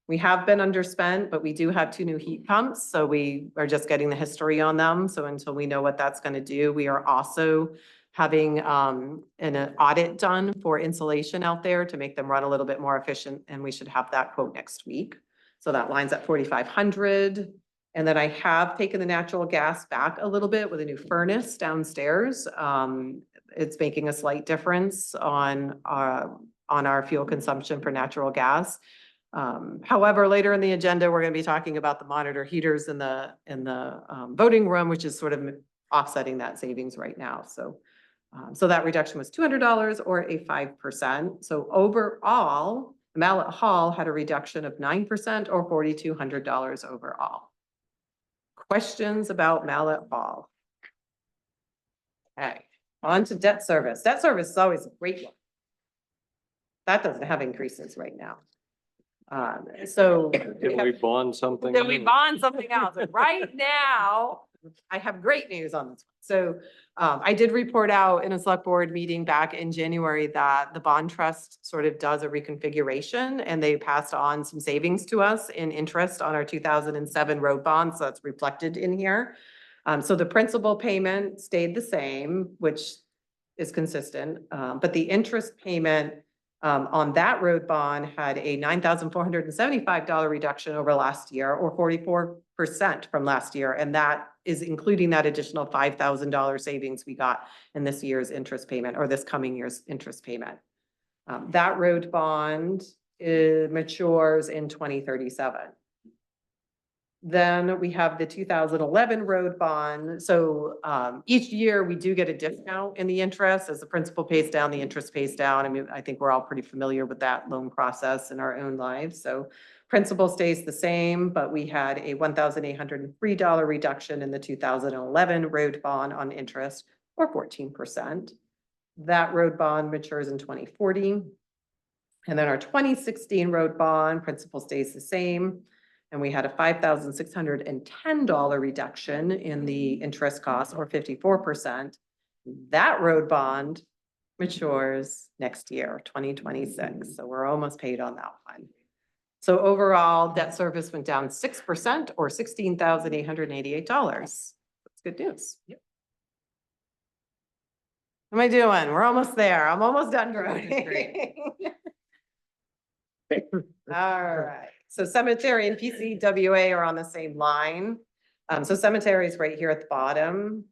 We have been underspent, but we do have 2 new heat pumps. So we are just getting the history on them. So until we know what that's going to do, we are also having an audit done for insulation out there to make them run a little bit more efficient, and we should have that quote next week. So that line's at 4,500. And then I have taken the natural gas back a little bit with a new furnace downstairs. It's making a slight difference on our fuel consumption for natural gas. However, later in the agenda, we're going to be talking about the monitor heaters in the voting room, which is sort of offsetting that savings right now. So that reduction was $200 or a 5%. So overall, Mallet Hall had a reduction of 9% or $4,200 overall. Questions about Mallet Hall? Okay, on to debt service. Debt service is always a great one. That doesn't have increases right now. So. Did we bond something? Then we bond something else. And right now, I have great news on this. So I did report out in a select board meeting back in January that the bond trust sort of does a reconfiguration, and they passed on some savings to us in interest on our 2007 road bonds. So that's reflected in here. So the principal payment stayed the same, which is consistent, but the interest payment on that road bond had a $9,475 reduction over last year, or 44% from last year. And that is including that additional $5,000 savings we got in this year's interest payment, or this coming year's interest payment. That road bond matures in 2037. Then we have the 2011 road bond. So each year we do get a discount in the interest. As the principal pays down, the interest pays down. I mean, I think we're all pretty familiar with that loan process in our own lives. So principal stays the same, but we had a $1,803 reduction in the 2011 road bond on interest, or 14%. That road bond matures in 2040. And then our 2016 road bond principal stays the same. And we had a $5,610 reduction in the interest cost, or 54%. That road bond matures next year, 2026. So we're almost paid on that one. So overall, debt service went down 6%, or $16,888. That's good news. Yep. What am I doing? We're almost there. I'm almost done, Brody. All right. So cemetery and PCWA are on the same line. So cemetery is right here at the bottom.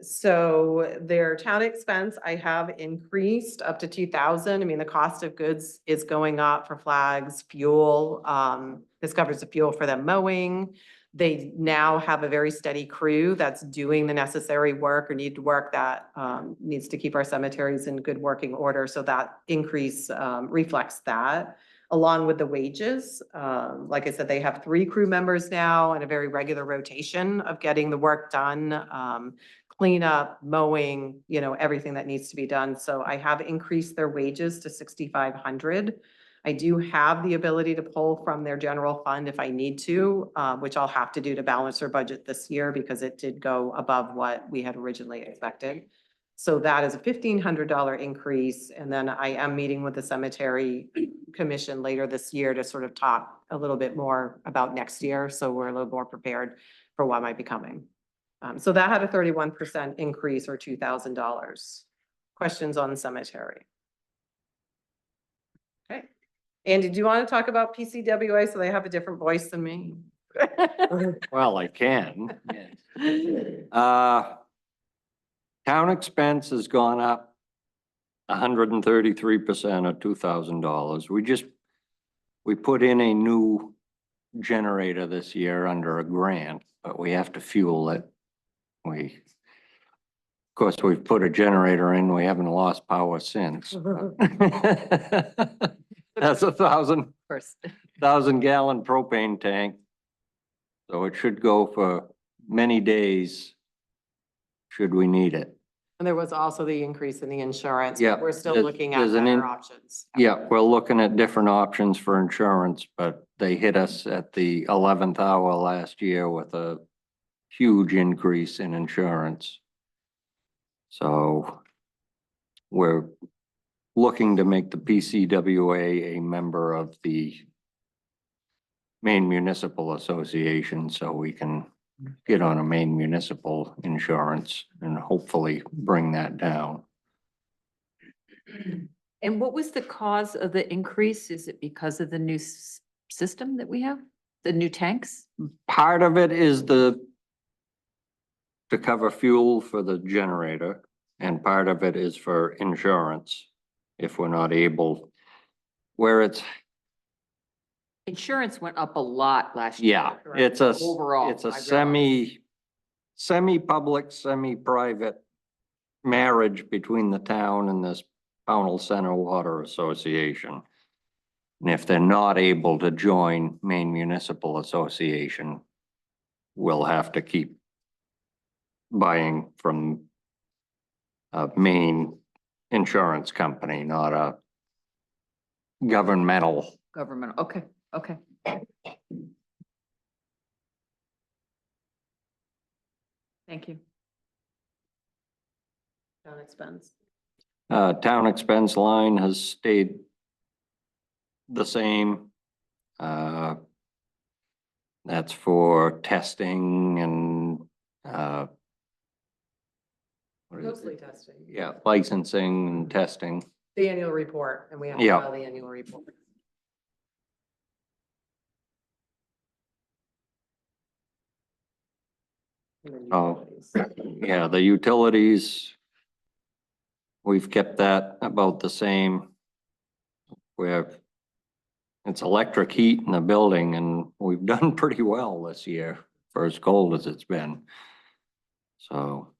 So their town expense, I have increased up to 2,000. I mean, the cost of goods is going up for flags, fuel. This covers the fuel for them mowing. They now have a very steady crew that's doing the necessary work, or need work that needs to keep our cemeteries in good working order. So that increase reflects that, along with the wages. Like I said, they have 3 crew members now and a very regular rotation of getting the work done, cleanup, mowing, you know, everything that needs to be done. So I have increased their wages to $6,500. I do have the ability to pull from their general fund if I need to, which I'll have to do to balance their budget this year because it did go above what we had originally expected. So that is a $1,500 increase. And then I am meeting with the cemetery commission later this year to sort of talk a little bit more about next year. So we're a little more prepared for what might be coming. So that had a 31% increase, or $2,000. Questions on the cemetery? Okay. Andy, do you want to talk about PCWA so they have a different voice than me? Well, I can. Uh, Town expense has gone up 133% or $2,000. We put in a new generator this year under a grant, but we have to fuel it. Of course, we've put a generator in, we haven't lost power since. That's a Of course. 1,000-gallon propane tank. So it should go for many days should we need it. And there was also the increase in the insurance. but Yeah, We're still there's- looking at there's an better in- options. Yeah, we're looking at different options for insurance, but they hit us at the 11th hour last year with a huge increase in insurance. So we're looking to make the PCWA a member of the Maine Municipal Association so we can get on a Maine municipal insurance and hopefully bring that down. And what was the cause of the increase? Is it because of the new system that we have? The new tanks? Part of it is to cover fuel for the generator, and part of it is for insurance. If we're not able, where it's, Insurance went up a lot last year. yeah, it's a, Overall, it's a I realize. semi-public, semi-private marriage between the town and this Pownell Center Water Association. And if they're not able to join Maine Municipal Association, we'll have to keep buying from a Maine insurance company, not a governmental. Government, okay, okay. Thank you. Town expense. Town expense line has stayed the same. That's for testing and, what is Mostly it? testing. Yeah, licensing and testing. The annual report, and we have to Yeah. file the annual report. And then Oh. utilities. Yeah, the utilities, we've kept that about the same. We have, it's electric heat in the building and we've done pretty well this year for as cold as it's been. So.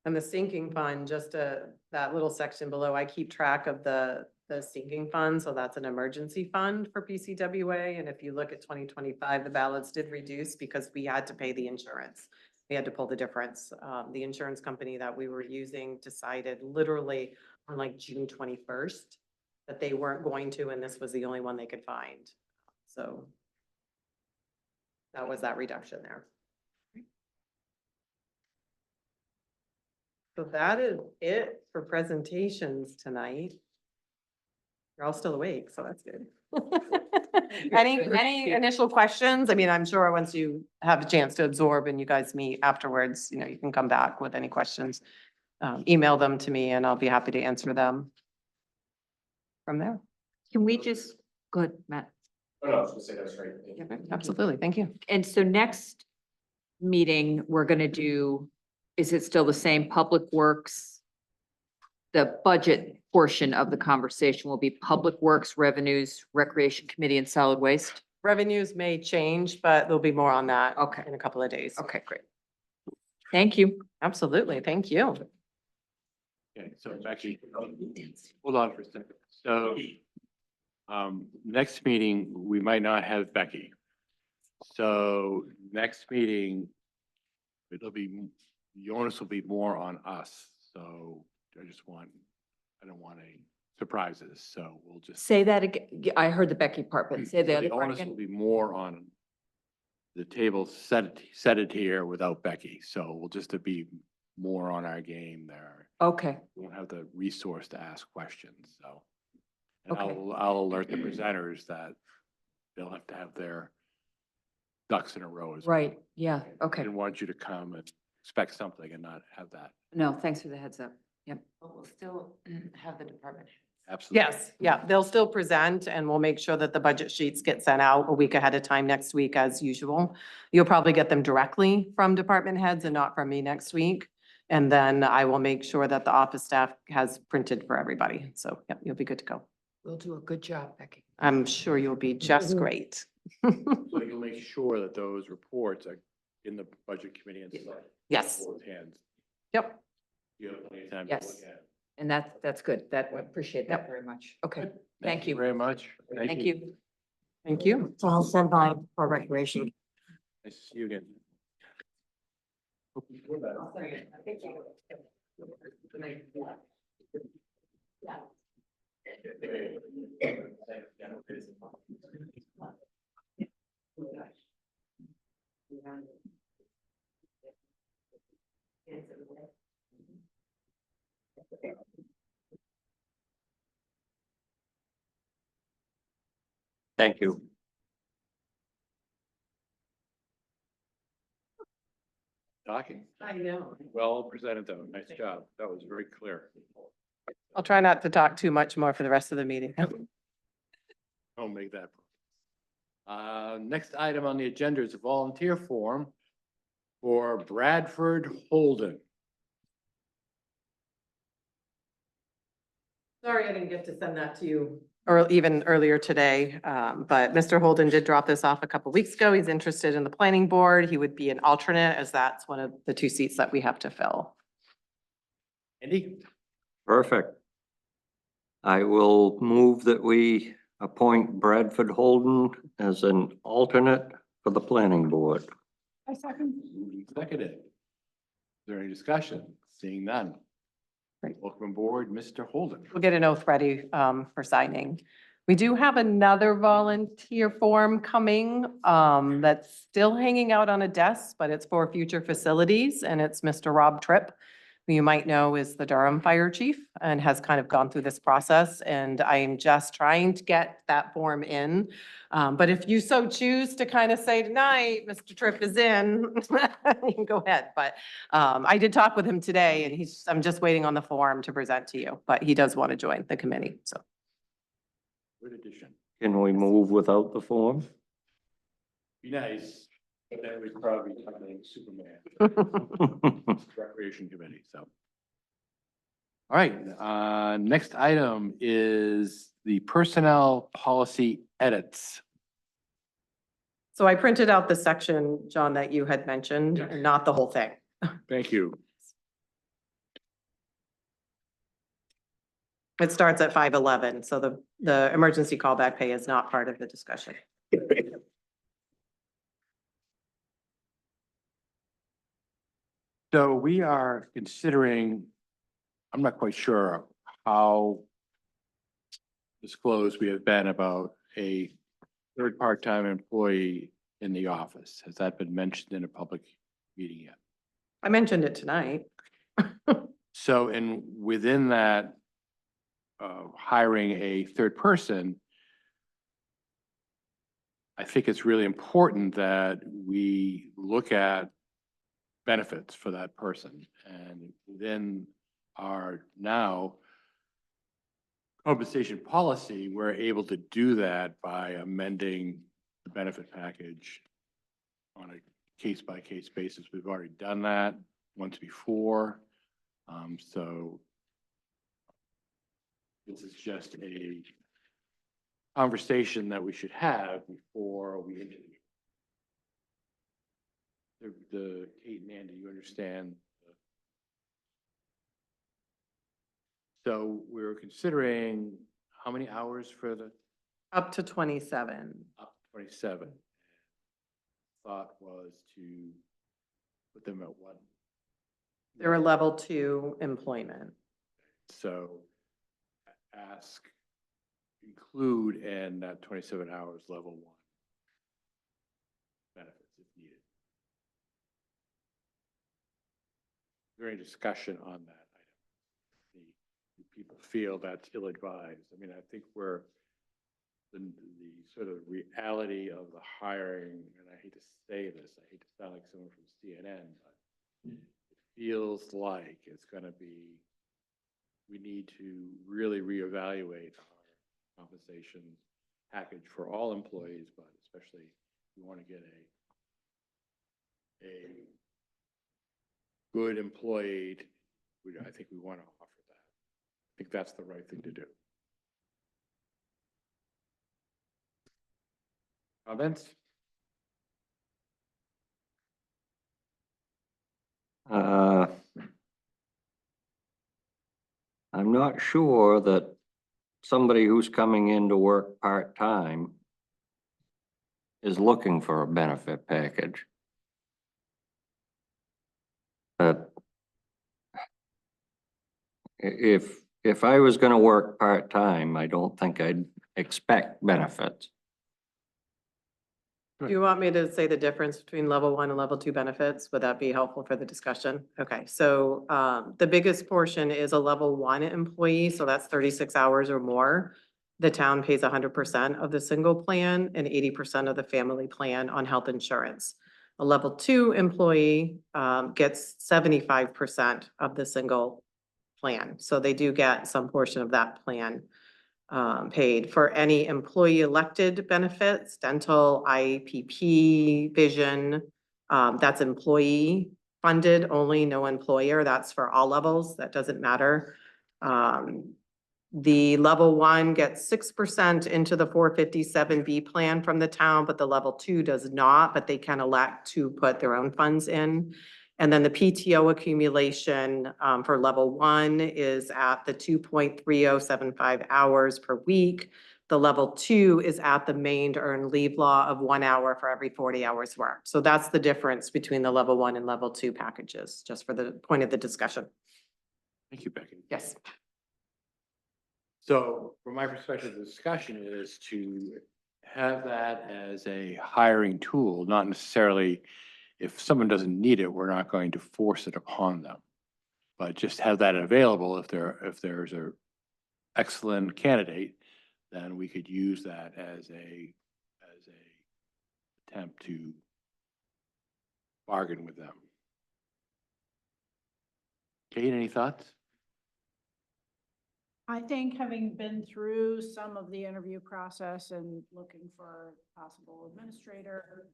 And the sinking fund, just that little section below, I keep track of the sinking fund, so that's an emergency fund for PCWA. And if you look at 2025, the balance did reduce because we had to pay the insurance. We had to pull the difference. The insurance company that we were using decided literally on like June 21st that they weren't going to, and this was the only one they could find. So that was that reduction there. So that is it for presentations tonight. You're all still awake, so that's good. Any initial questions? I mean, I'm sure once you have a chance to absorb and you guys meet afterwards, you know, you can come back with any questions. Email them to me and I'll be happy to answer them from there. Can we just, go ahead, Matt. Oh, no, I was gonna say that's great. Thank you. Absolutely, thank you. And so next meeting, we're gonna do, is it still the same Public Works? The budget portion of the conversation will be Public Works, Revenues, Recreation Committee, and Solid Waste? Revenues may change, but there'll be more on that Okay. in a couple of days. Okay, great. Thank you. Absolutely, thank you. Okay, so Becky, hold on for a second. So, next meeting, we might not have Becky. So next meeting, it'll be, the onus will be more on us. So I don't want any surprises, so we'll just. Say that again. Yeah, I heard the Becky part, but say the So other part onus will again. be more on the table set it here without Becky. So we'll just to be more on our game there. Okay, We won't have the resource to ask questions, so. And Okay. I'll alert the presenters that they'll have to have their ducks in a row as well. right, yeah, I okay, didn't want you to come and expect something and not have that. No, thanks for the heads up. Yep. But we'll still have the department heads. Absolutely. Yes, yeah, they'll still present and we'll make sure that the budget sheets get sent out a week ahead of time next week as usual. You'll probably get them directly from department heads and not from me next week. And then I will make sure that the office staff has printed for everybody. So, yeah, you'll be good to go. We'll do a good job, Becky. I'm sure you'll be just great. So you'll make sure that those reports are in the budget committee and stuff. Yes, Both hands. Yep. You have plenty of time to Yes. look at it. And that's good. That, I appreciate that Yep. very much. Okay, Thank you. Very much. thank you. Thank you. So I'll send mine for recreation. Nice to see you again. Thank you. Talking. I know. Well presented though. Nice job. That was very clear. I'll try not to talk too much more for the rest of the meeting. Don't make that. Next item on the agenda is a volunteer form for Bradford Holden. Sorry, I didn't get to send that to you or even earlier today. But Mr. Holden did drop this off a couple weeks ago. He's interested in the planning board. He would be an alternate as that's one of the 2 seats that we have to fill. Andy? Perfect. I will move that we appoint Bradford Holden as an alternate for the planning board. I second. Seconded. Is there any discussion? Seeing none. Great. Welcome aboard, Mr. Holden. We'll get an oath ready for signing. We do have another volunteer form coming that's still hanging out on a desk, but it's for future facilities and it's Mr. Rob Tripp, who you might know is the Durham Fire Chief and has kind of gone through this process. And I'm just trying to get that form in. But if you so choose to kind of say tonight, Mr. Tripp is in, you can go ahead. But I did talk with him today and I'm just waiting on the form to present to you, but he does want to join the committee, so. Good addition. Can we move without the form? Be nice, but then we'd probably be talking Superman. Recreation Committee, so. All right, next item is the personnel policy edits. So I printed out the section, John, that you had mentioned, and not the whole thing. Thank you. It starts at 511, so the emergency callback pay is not part of the discussion. So we are considering, I'm not quite sure how disclosed we have been about a third part-time employee in the office. Has that been mentioned in a public meeting yet? I mentioned it tonight. So within that, hiring a third person, I think it's really important that we look at benefits for that person. And within our now compensation policy, we're able to do that by amending the benefit package on a case-by-case basis. We've already done that once before. So this is just a conversation that we should have before we interview. The Kate and Andy, you understand? So we're considering how many hours for the Up to 27. up to 27? Thought was to put them at one. They're a level 2 employment. So ask, include in that 27 hours, level 1 benefits if needed. Is there any discussion on that item? Do people feel that's ill-advised? I mean, I think we're the sort of reality of the hiring, and I hate to say this, I hate to sound like someone from CNN, but feels like it's gonna be, we need to really reevaluate our compensation package for all employees, but especially we want to get a good employee. I think we want to offer that. I think that's the right thing to do. Comments? I'm not sure that somebody who's coming in to work part-time is looking for a benefit package. But if I was gonna work part-time, I don't think I'd expect benefits. Do you want me to say the difference between level 1 and level 2 benefits? Would that be helpful for the discussion? Okay, so the biggest portion is a level 1 employee, so that's 36 hours or more. The town pays 100% of the single plan and 80% of the family plan on health insurance. A level 2 employee gets 75% of the single plan, so they do get some portion of that plan paid. For any employee elected benefits, dental, IPP, vision, that's employee funded only, no employer. That's for all levels. That doesn't matter. The level 1 gets 6% into the 457B plan from the town, but the level 2 does not, but they can elect to put their own funds in. And then the PTO accumulation for level 1 is at the 2.3075 hours per week. The level 2 is at the Maine earned leave law of 1 hour for every 40 hours worked. So that's the difference between the level 1 and level 2 packages, just for the point of the discussion. Thank you, Becky. Yes. So from my perspective, the discussion is to have that as a hiring tool, not necessarily if someone doesn't need it, we're not going to force it upon them. But just have that available if there's a excellent candidate, then we could use that as a attempt to bargain with them. Kate, any thoughts? I think having been through some of the interview process and looking for a possible administrator,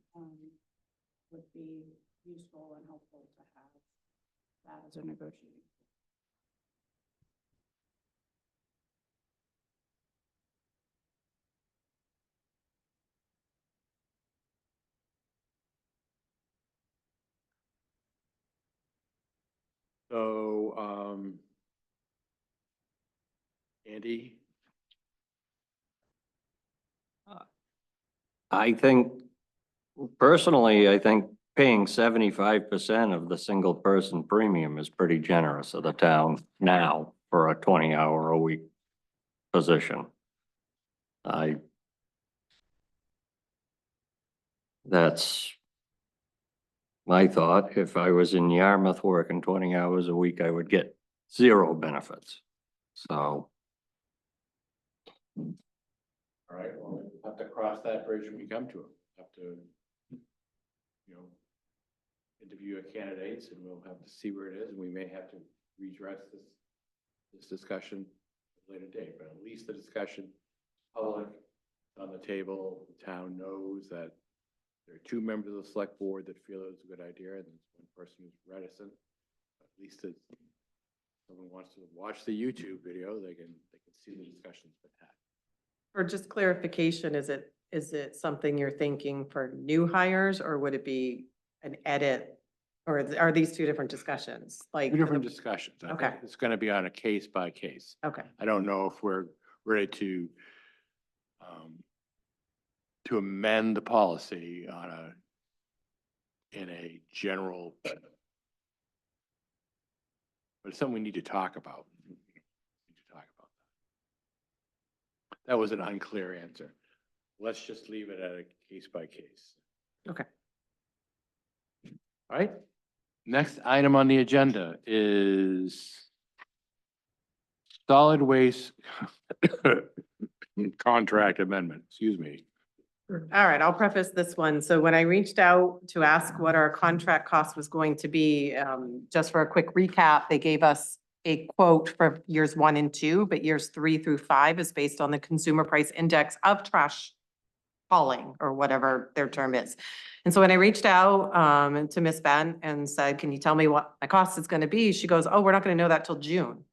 would be useful and helpful to have that as a negotiating. So, Andy? I think, personally, I think paying 75% of the single person premium is pretty generous of the town now for a 20-hour-a-week position. That's my thought. If I was in Yarmouth working 20 hours a week, I would get 0 benefits. So, All right, well, we'll have to cross that bridge when we come to it. Have to, interview candidates and we'll have to see where it is. And we may have to redress this discussion at a later date, but at least the discussion, public, on the table, the town knows that there are 2 members of the select board that feel it's a good idea and there's 1 person who's reticent. At least if someone wants to watch the YouTube video, they can see the discussions been had. For just clarification, is it something you're thinking for new hires, or would it be an edit? Or are these 2 different discussions? Like, 2 different discussions. I think Okay. it's going to be on a case by case. okay, I don't know if we're ready to amend the policy in a general, but it's something we need to talk about. We need to talk about that. That was an unclear answer. Let's just leave it at a case by case. okay. All right. Next item on the agenda is solid waste contract amendment, excuse me. All right, I'll preface this one. So when I reached out to ask what our contract cost was going to be, just for a quick recap, they gave us a quote for years 1 and 2, but years 3 through 5 is based on the consumer price index of trash hauling or whatever their term is. And so when I reached out to Miss Ben and said, can you tell me what my cost is going to be? She goes, oh, we're not going to know that till June.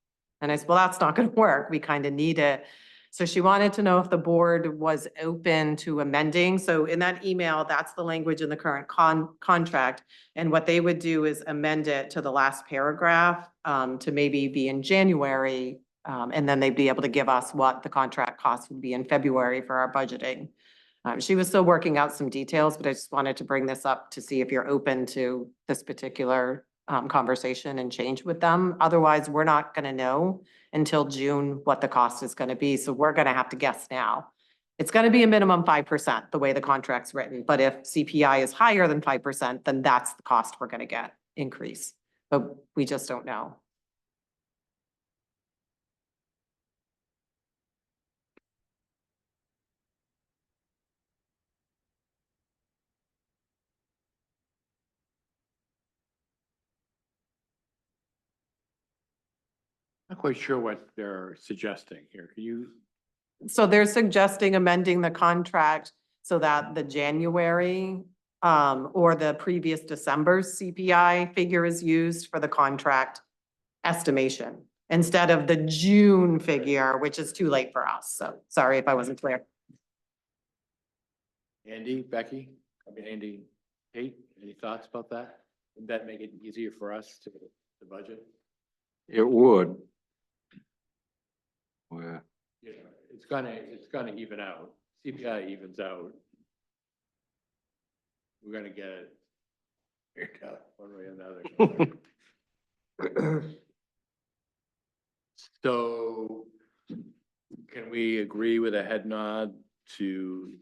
And I said, well, that's not going to work. We kind of need it. So she wanted to know if the board was open to amending. So in that email, that's the language in the current contract. And what they would do is amend it to the last paragraph to maybe be in January. And then they'd be able to give us what the contract cost would be in February for our budgeting. She was still working out some details, but I just wanted to bring this up to see if you're open to this particular conversation and change with them. Otherwise, we're not going to know until June what the cost is going to be. So we're going to have to guess now. It's going to be a minimum 5%, the way the contract's written. But if CPI is higher than 5%, then that's the cost we're going to get increase. But we just don't know. Not quite sure what they're suggesting here. Can you, So they're suggesting amending the contract so that the January or the previous December's CPI figure is used for the contract estimation instead of the June figure, which is too late for us. So sorry if I wasn't clear. Andy, Becky, Andy, Kate, any thoughts about that? Would that make it easier for us to the budget? It would. Where, You know, it's gonna even out. CPI evens out. We're gonna get it figured out one way or another. So can we agree with a head nod to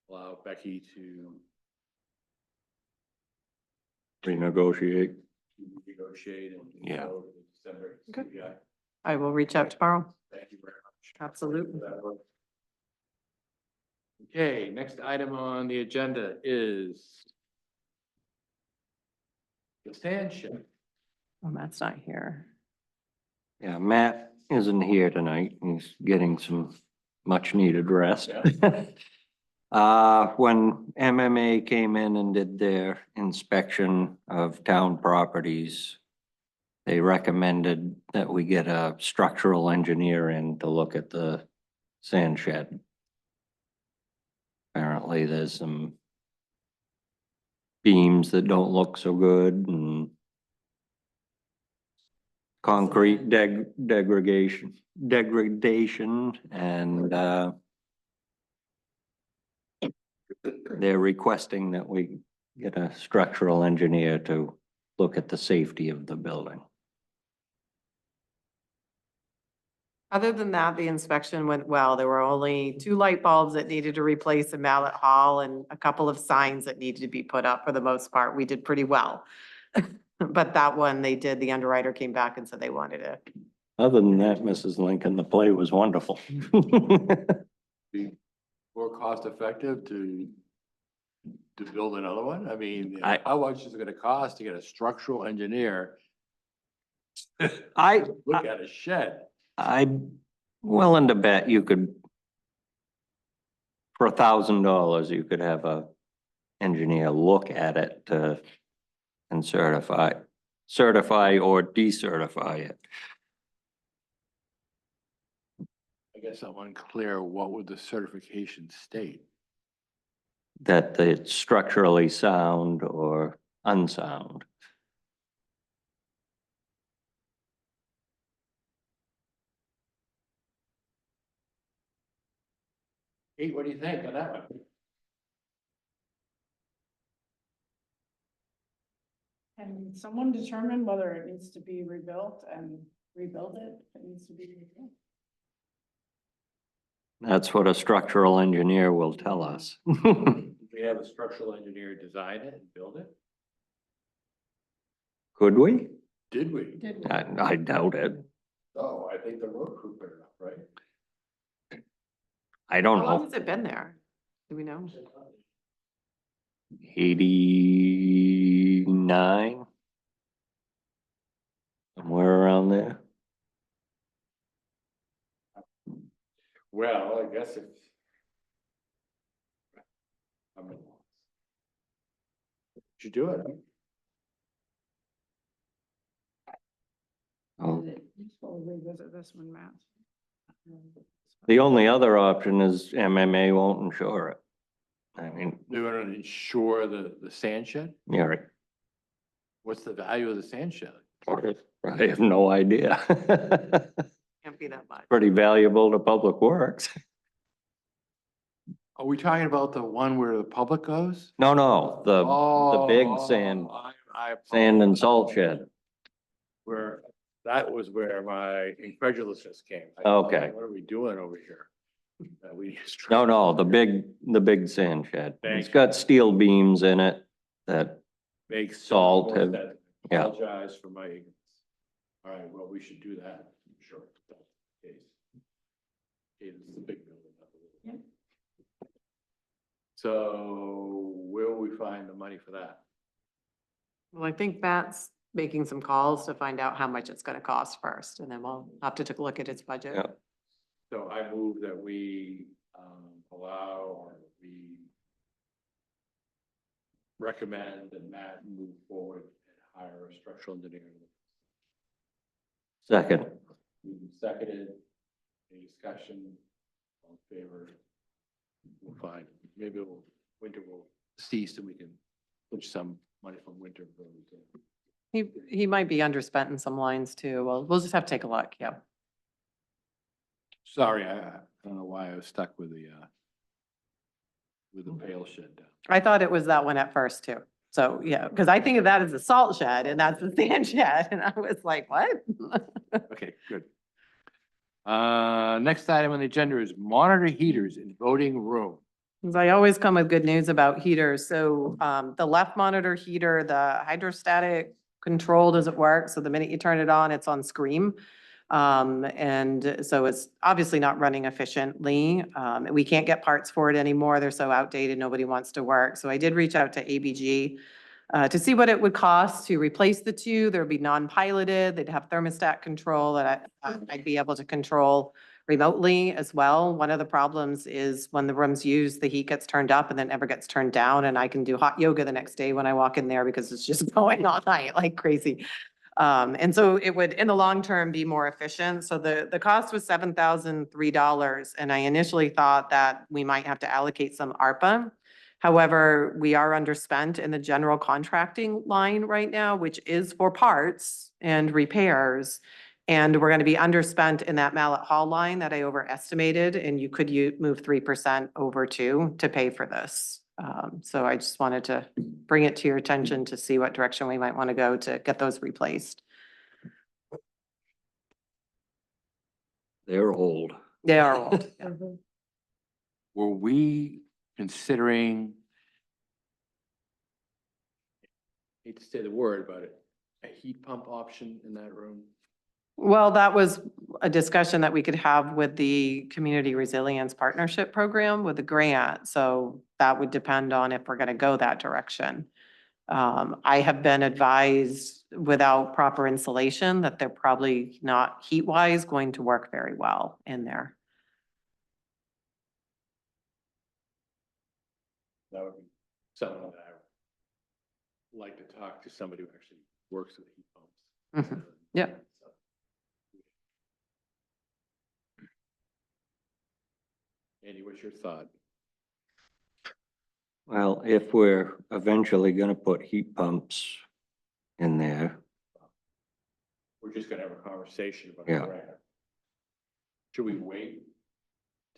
allow Becky to renegotiate. negotiate and Yeah. go with December Okay. CPI? I will reach out tomorrow. Thank you very much. Absolutely. Okay, next item on the agenda is the sand shed. Well, that's not here. Yeah, Matt isn't here tonight. He's getting some much needed rest. When MMA came in and did their inspection of town properties, they recommended that we get a structural engineer in to look at the sand shed. Apparently, there's some beams that don't look so good and concrete degradation, and they're requesting that we get a structural engineer to look at the safety of the building. Other than that, the inspection went well. There were only 2 light bulbs that needed to replace in Mallet Hall and a couple of signs that needed to be put up. For the most part, we did pretty well. But that one, they did, the underwriter came back and said they wanted it. Other than that, Mrs. Lincoln, the play was wonderful. Be more cost effective to build another one? I mean, I- how much is it gonna cost to get a structural engineer? I, Look at a shed. I'm willing to bet you could, for $1,000, you could have a engineer look at it to, and certify or decertify it. I guess I'm unclear, what would the certification state? That it's structurally sound or unsound. Kate, what do you think on that one? Can someone determine whether it needs to be rebuilt and rebuild it? If it needs to be rebuilt. That's what a structural engineer will tell us. Did we have a structural engineer design it and build it? Could we? Did we? Did we? I doubt it. Oh, I think the road crew put it up, right? I don't How long know, has it been there? Do we know? 89? Somewhere around there. Well, I guess if. Should do it. Oh, We'll revisit this one, Matt. the only other option is MMA won't insure it. I mean, They're gonna insure the sand shed? yeah, right. What's the value of the sand shed? I have no idea. Can't be that much. Pretty valuable to Public Works. Are we talking about the one where the public goes? No, the big sand, sand and salt shed. Where, that was where my incredulousness came. I thought, Okay. What are we doing over here? That we just- No, the big sand shed. It's Thank got steel beams in it that, Makes Salt more have- sense. yeah. Apologize for my ignorance. All right, well, we should do that, sure. if that's the case. Okay, this is a big building, not a little one. So where will we find the money for that? Well, I think Matt's making some calls to find out how much it's gonna cost first, and then we'll have to take a look at his budget. Yeah. So I move that we allow or we recommend that Matt move forward and hire a structural engineer. second, Moved and seconded. Any discussion? All in favor? We'll find, maybe winter will cease and we can push some money from winter. He might be underspent in some lines too. We'll just have to take a look, yeah. Sorry, I don't know why I was stuck with the bale shed down. I thought it was that one at first too. So, yeah, because I think of that as a salt shed and that's the sand shed. And I was like, what? Okay, good. Next item on the agenda is monitor heaters in voting room. 'Cause I always come with good news about heaters. So the left monitor heater, the hydrostatic control doesn't work. So the minute you turn it on, it's on scream. And so it's obviously not running efficiently. We can't get parts for it anymore. They're so outdated, nobody wants to work. So I did reach out to ABG to see what it would cost to replace the two. There'd be non-piloted, they'd have thermostat control that I'd be able to control remotely as well. One of the problems is when the room's used, the heat gets turned up and then never gets turned down. And I can do hot yoga the next day when I walk in there because it's just going all night like crazy. And so it would, in the long term, be more efficient. So the cost was $7,003. And I initially thought that we might have to allocate some ARPA. However, we are underspent in the general contracting line right now, which is for parts and repairs. And we're going to be underspent in that Mallet Hall line that I overestimated, and you could move 3% over to pay for this. So I just wanted to bring it to your attention to see what direction we might want to go to get those replaced. they're old. They are old. yeah. Were we considering, hate to say the word, but a heat pump option in that room? Well, that was a discussion that we could have with the Community Resilience Partnership Program with the grant. So that would depend on if we're going to go that direction. I have been advised without proper insulation that they're probably not heat-wise going to work very well in there. That would be something that I would like to talk to somebody who actually works with heat pumps. Mhm. Yep. Andy, what's your thought? Well, if we're eventually gonna put heat pumps in there, We're just gonna have a conversation about Yeah. the grant. Should we wait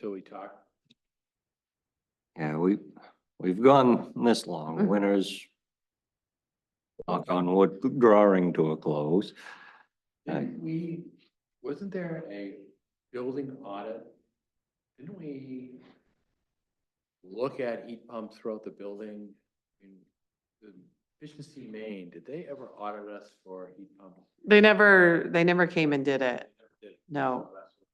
till we talk? yeah, we've gone this long, Mhm. winter's knock on wood, drawing to a close. Didn't we, wasn't there a building audit? Didn't we look at heat pumps throughout the building? In the Efficiency Maine, did they ever audit us for heat pumps? They never came and did it. Did. No. So that's what-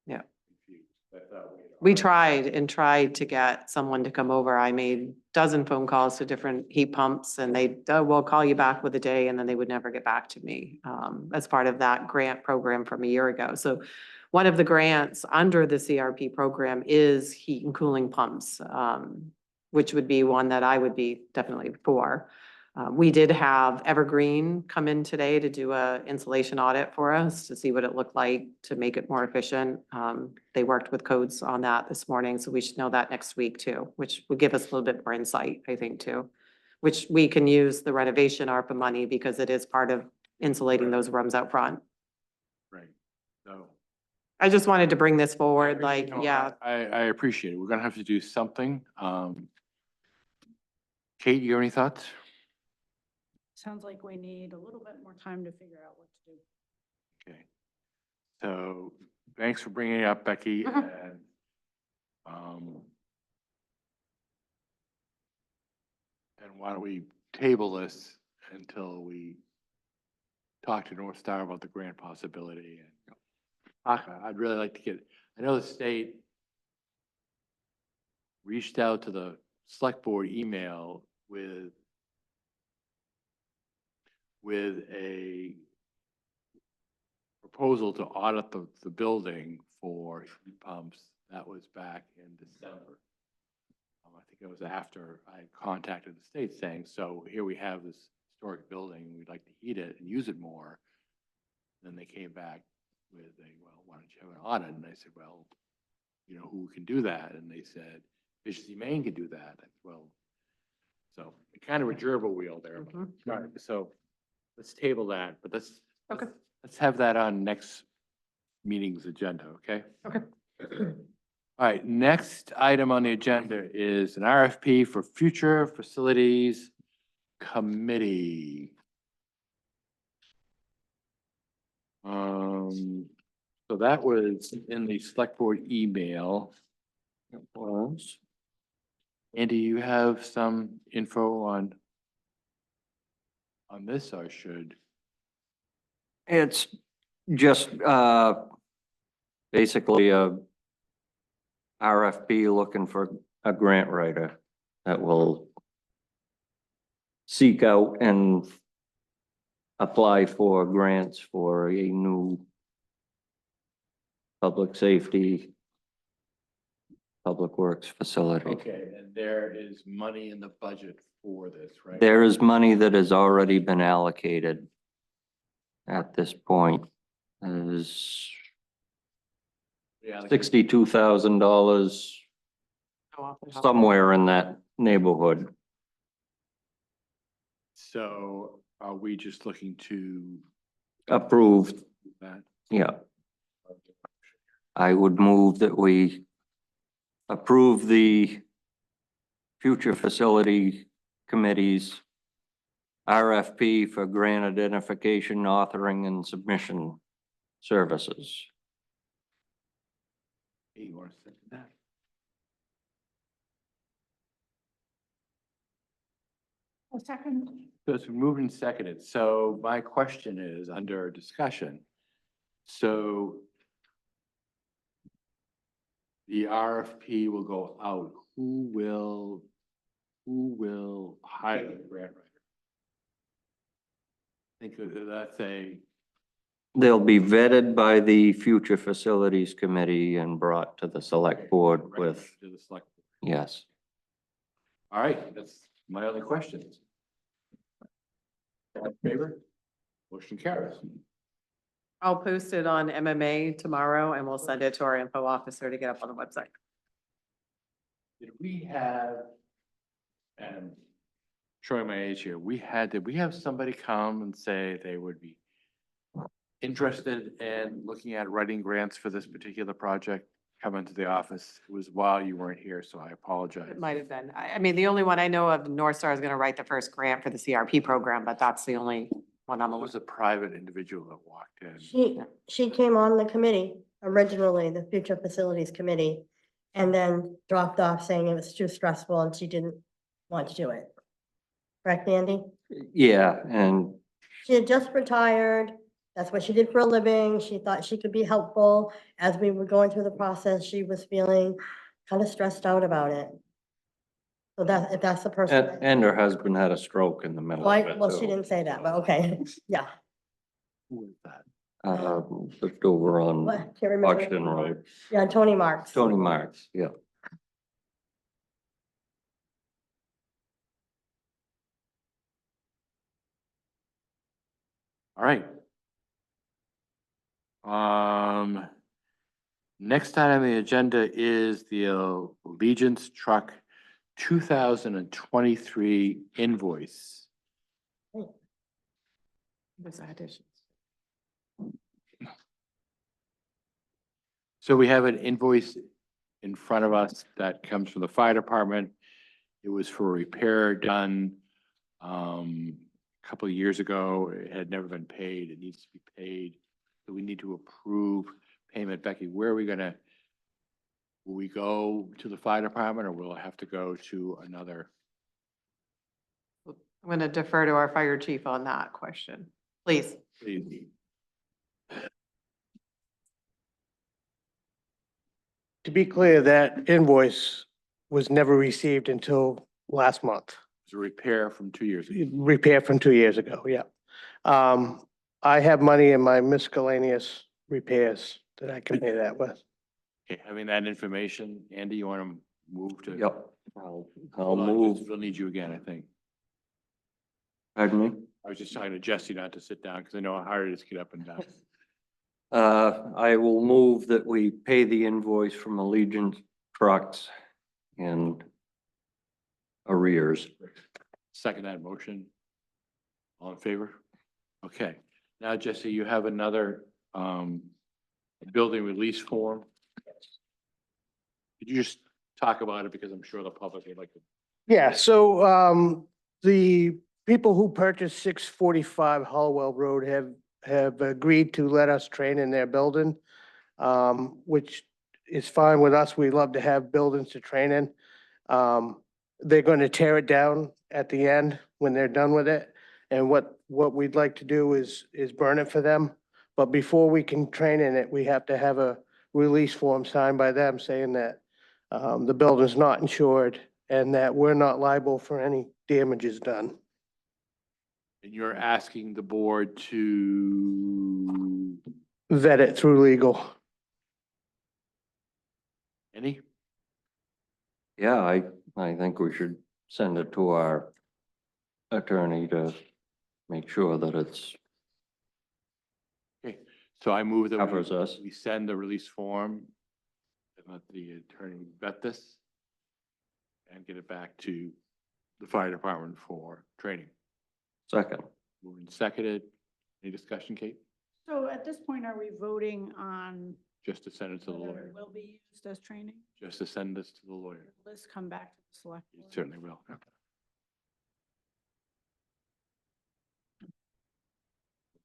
Yeah. Confused. I thought we had We tried and tried to get someone to come over. I made dozen phone calls to different heat pumps and they, oh, we'll call you back with a day, and then they would never get back to me, as part of that grant program from a year ago. So one of the grants under the CRP program is heat and cooling pumps, which would be one that I would be definitely for. We did have Evergreen come in today to do a insulation audit for us to see what it looked like to make it more efficient. They worked with codes on that this morning, so we should know that next week too, which would give us a little bit more insight, I think, too. Which we can use the renovation ARPA money because it is part of insulating those rooms out front. Right, so. I just wanted to bring this forward, like, No, yeah. I appreciate it. We're gonna have to do something. Kate, you have any thoughts? Sounds like we need a little bit more time to figure out what to do. Okay. So thanks for bringing it up, Becky, Mhm. and, and why don't we table this until we talk to North Star about the grant possibility and I'd really like to get, I know the state reached out to the select board email with a proposal to audit the building for heat pumps. That was back in December. I think it was after I contacted the state saying, so here we have this historic building, we'd like to heat it and use it more. Then they came back with a, well, why don't you have an audit? And I said, well, you know, who can do that? And they said, Efficiency Maine can do that. I said, well, so kind of a gerbil wheel there. Mhm. All right, so let's table that, but Okay. let's have that on next meeting's agenda, okay? Okay. All right, next item on the agenda is an RFP for Future Facilities Committee. So that was in the select board email. It was. Andy, you have some info on this, or should? It's just, basically a RFP looking for a grant writer that will seek out and apply for grants for a new public safety, public works facility. Okay, and there is money in the budget for this, right? There is money that has already been allocated at this point. Is Yeah, $62,000, somewhere in that neighborhood. So are we just looking to Approved, that? yeah. I would move that we approve the Future Facility Committee's RFP for grant identification, authoring, and submission services. Hey, you want to second that? A second. So it's been moved and seconded. So my question is under discussion. So the RFP will go out. Who will hire the grant writer? I think that's a, They'll be vetted by the Future Facilities Committee and brought to the select board with, to the select. yes. All right, that's my only questions. All in favor? Motion carries. I'll post it on MMA tomorrow and we'll send it to our info officer to get up on the website. Did we have, and showing my age here, did we have somebody come and say they would be interested in looking at writing grants for this particular project, come into the office? It was while you weren't here, so I apologize. It might have been. I mean, the only one I know of, North Star is going to write the first grant for the CRP program, but that's the only one I'm It aware was a private individual that walked in. She came on the committee, originally the Future Facilities Committee, and then dropped off saying it was too stressful and she didn't want to do it. Correct, Andy? Yeah, and She had just retired That's what she did for a living. She thought she could be helpful. As we were going through the process, she was feeling kind of stressed out about it. So that, if that's the person. And her husband had a stroke in the middle of it Well, she too. didn't say that, but okay, yeah. Who is that? Just over on What? Can't remember. Buxton Road. Yeah, Tony Marks. Tony Marks, yeah. All right. Next item on the agenda is the Allegiance Truck 2023 invoice. There's additions. So we have an invoice in front of us that comes from the fire department. It was for a repair done a couple of years ago. It had never been paid. It needs to be paid. So we need to approve payment. Becky, where are we gonna, will we go to the fire department or will it have to go to another? I'm going to defer to our fire chief on that question, please. To be clear, that invoice was never received until last month. It's a repair from 2 years ago. Repair from 2 years ago, yeah. I have money in my miscellaneous repairs that I can pay that with. Okay, having that information, Andy, you want to move to? Yep. I'll Hold on, move, we'll need you again, I think. pardon me? I was just talking to Jesse not to sit down because I know how hard it is to get up and down. I will move that we pay the invoice from Allegiance Trucks and arrears. Second that motion. All in favor? Okay, now Jesse, you have another building release form. Could you just talk about it because I'm sure the public would like to. Yeah, so the people who purchased 645 Hollowell Road have agreed to let us train in their building, which is fine with us. We love to have buildings to train in. They're going to tear it down at the end when they're done with it. And what we'd like to do is burn it for them. But before we can train in it, we have to have a release form signed by them saying that the building's not insured and that we're not liable for any damages done. And you're asking the board to, Vet it through legal. any? Yeah, I think we should send it to our attorney to make sure that it's Okay, so I move that covers us. we send the release form and let the attorney vet this and get it back to the fire department for training. Second. Moved and seconded. Any discussion, Kate? So at this point, are we voting on Just to send it to the whether lawyer. it will be used as training? Just to send this to the lawyer. Will this come back to the select? It board? certainly will.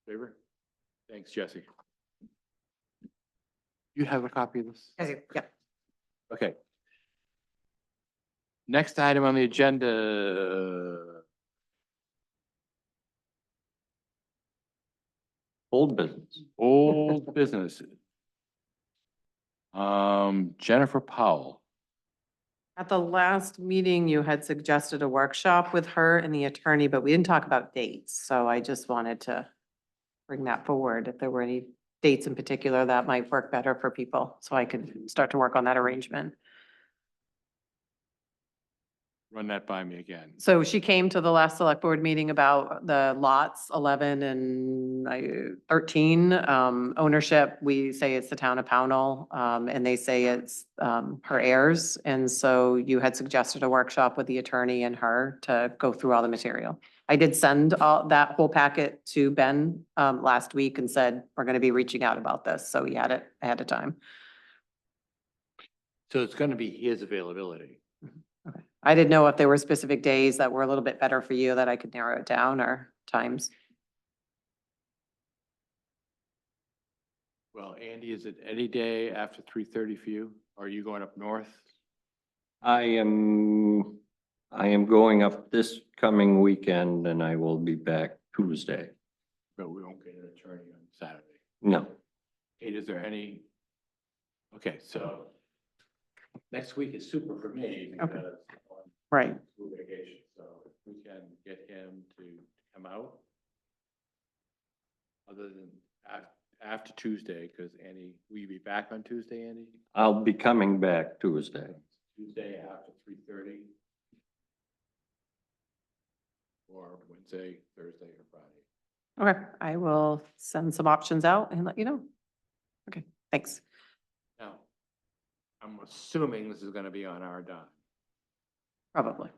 Favor? Thanks, Jesse. You have a copy of this? Yep. Okay. Next item on the agenda, Old business. old business. Jennifer Powell. At the last meeting, you had suggested a workshop with her and the attorney, but we didn't talk about dates. So I just wanted to bring that forward if there were any dates in particular that might work better for people, so I could start to work on that arrangement. Run that by me again. So she came to the last select board meeting about the lots 11 and 13 ownership. We say it's the town of Pownell, and they say it's her heirs. And so you had suggested a workshop with the attorney and her to go through all the material. I did send all that whole packet to Ben last week and said, we're going to be reaching out about this. So he had it ahead of time. So it's gonna be his availability. Okay. I didn't know if there were specific days that were a little bit better for you that I could narrow it down, or times. Well, Andy, is it any day after 3:30 for you? Or are you going up north? I am going up this coming weekend and I will be back Tuesday. But we won't get an attorney on Saturday. No, Kate, is there any? Okay, so next week is super for me Okay. because I'm on Right. school vacation, so if we can get him to come out. Other than after Tuesday, because Andy, will you be back on Tuesday, Andy? I'll be coming back Tuesday. Tuesday after 3:30? Or Wednesday, Thursday, or Friday? Okay, I will send some options out and let you know. Okay, thanks. Now, I'm assuming this is gonna be on our dime, Probably.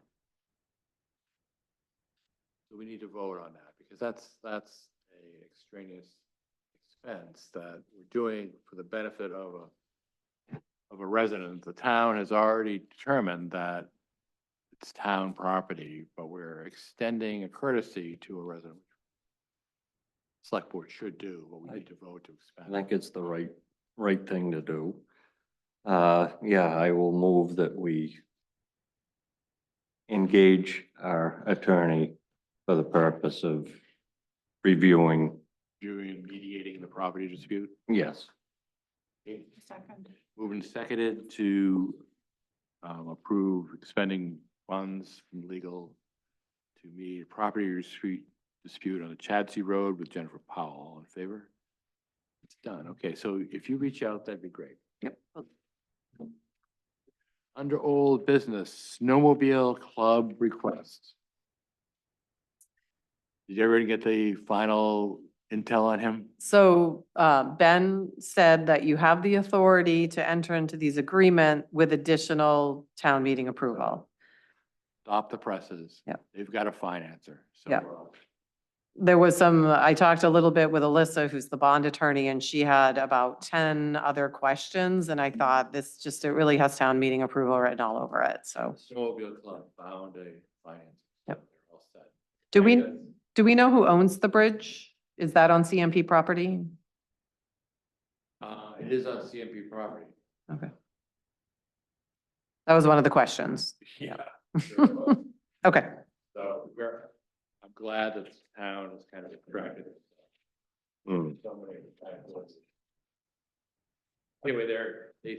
so we need to vote on that, because that's a extraneous expense that we're doing for the benefit of a resident. The town has already determined that it's town property, but we're extending a courtesy to a resident. Select board should do, but we need to vote to I expend. think it's the right thing to do. Yeah, I will move that we engage our attorney for the purpose of reviewing, Viewing and mediating the property dispute. yes. Second. Moving seconded to approve expending funds from legal to mediate a property dispute on the Chadsey Road with Jennifer Powell. All in favor? It's done. Okay, so if you reach out, that'd be great. Yep. Under old business, snowmobile club request. Did you ever get the final intel on him? So Ben said that you have the authority to enter into these agreement with additional town meeting approval. Stop the presses. Yeah. They've got a financer, so. Yeah. There was some, I talked a little bit with Alyssa, who's the bond attorney, and she had about 10 other questions. And I thought this just, it really has town meeting approval written all over it. So Snowmobile club found a financer. Yep. They're all set. do Very we, good. do we know who owns the bridge? Is that on CMP property? It is on CMP property. Okay. That was one of the questions. Yeah. sure it was. Okay, So I'm glad that the town is kind of attracted. Hmm. So many times. Anyway, they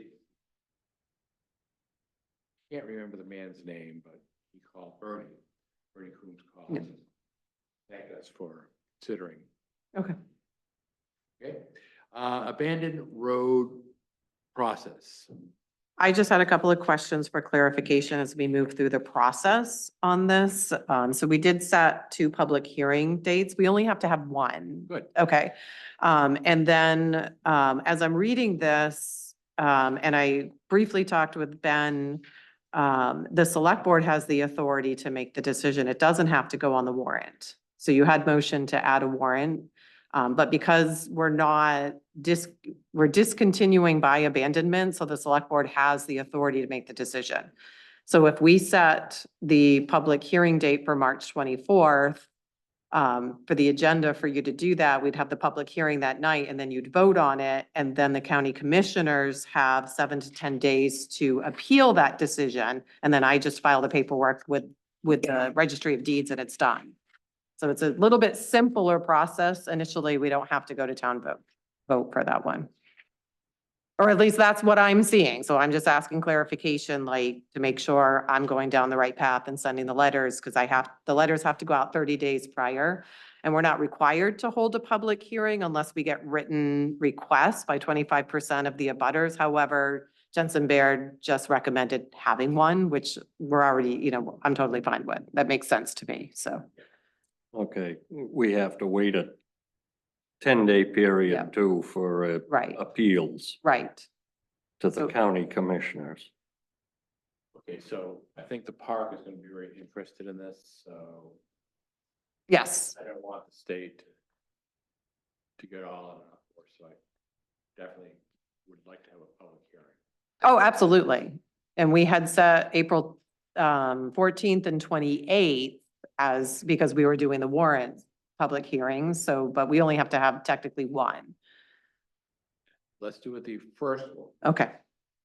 can't remember the man's name, but he called Bernie Coombs called. Yeah. and Thanked us for considering. okay. Okay, abandoned road process. I just had a couple of questions for clarification as we move through the process on this. So we did set 2 public hearing dates. We only have to have 1. Good. Okay. And then, as I'm reading this, and I briefly talked with Ben, the select board has the authority to make the decision. It doesn't have to go on the warrant. So you had motion to add a warrant. But because we're discontinuing by abandonment, so the select board has the authority to make the decision. So if we set the public hearing date for March 24th, for the agenda for you to do that, we'd have the public hearing that night and then you'd vote on it. And then the county commissioners have 7 to 10 days to appeal that decision. And then I just file the paperwork with the registry of deeds and it's done. So it's a little bit simpler process. Initially, we don't have to go to town vote for that one. Or at least that's what I'm seeing. So I'm just asking clarification, like, to make sure I'm going down the right path and sending the letters, because the letters have to go out 30 days prior. And we're not required to hold a public hearing unless we get written requests by 25% of the abutters. However, Jensen Baird just recommended having one, which we're already, I'm totally fine with. That makes sense to me, so. Okay, we have to wait a 10-day Yeah. period too for Right, appeals right. to the So- county commissioners. Okay, so I think the park is gonna be very interested in this, so Yes, I don't want the state to get all in our force, so I definitely would like to have a public hearing. oh, absolutely. And we had set April 14th and 28th because we were doing the warrant public hearings, so, but we only have to have technically 1. Let's do it the first one. Okay,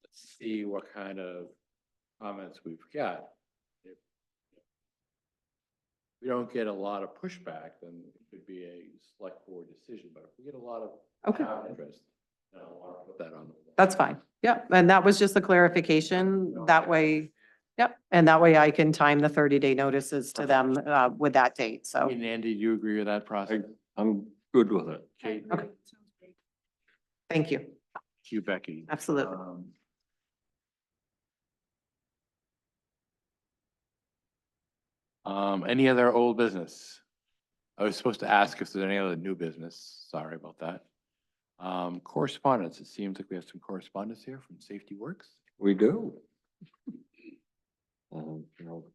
Let's see what kind of comments we've got. If we don't get a lot of pushback, then it could be a select board decision, but if we get a lot of Okay. town interest, then I want to put that on. That's fine. Yep. And that was just a clarification. That way, yep. And that way I can time the 30-day notices to them with that date. So, And Andy, do you agree with that process? I'm good with it. Kate? Okay. Sounds great. thank you. Thank you, Becky. Absolutely. Any other old business? I was supposed to ask if there's any other new business. Sorry about that. Correspondence. It seems like we have some correspondence here from Safety Works. We do.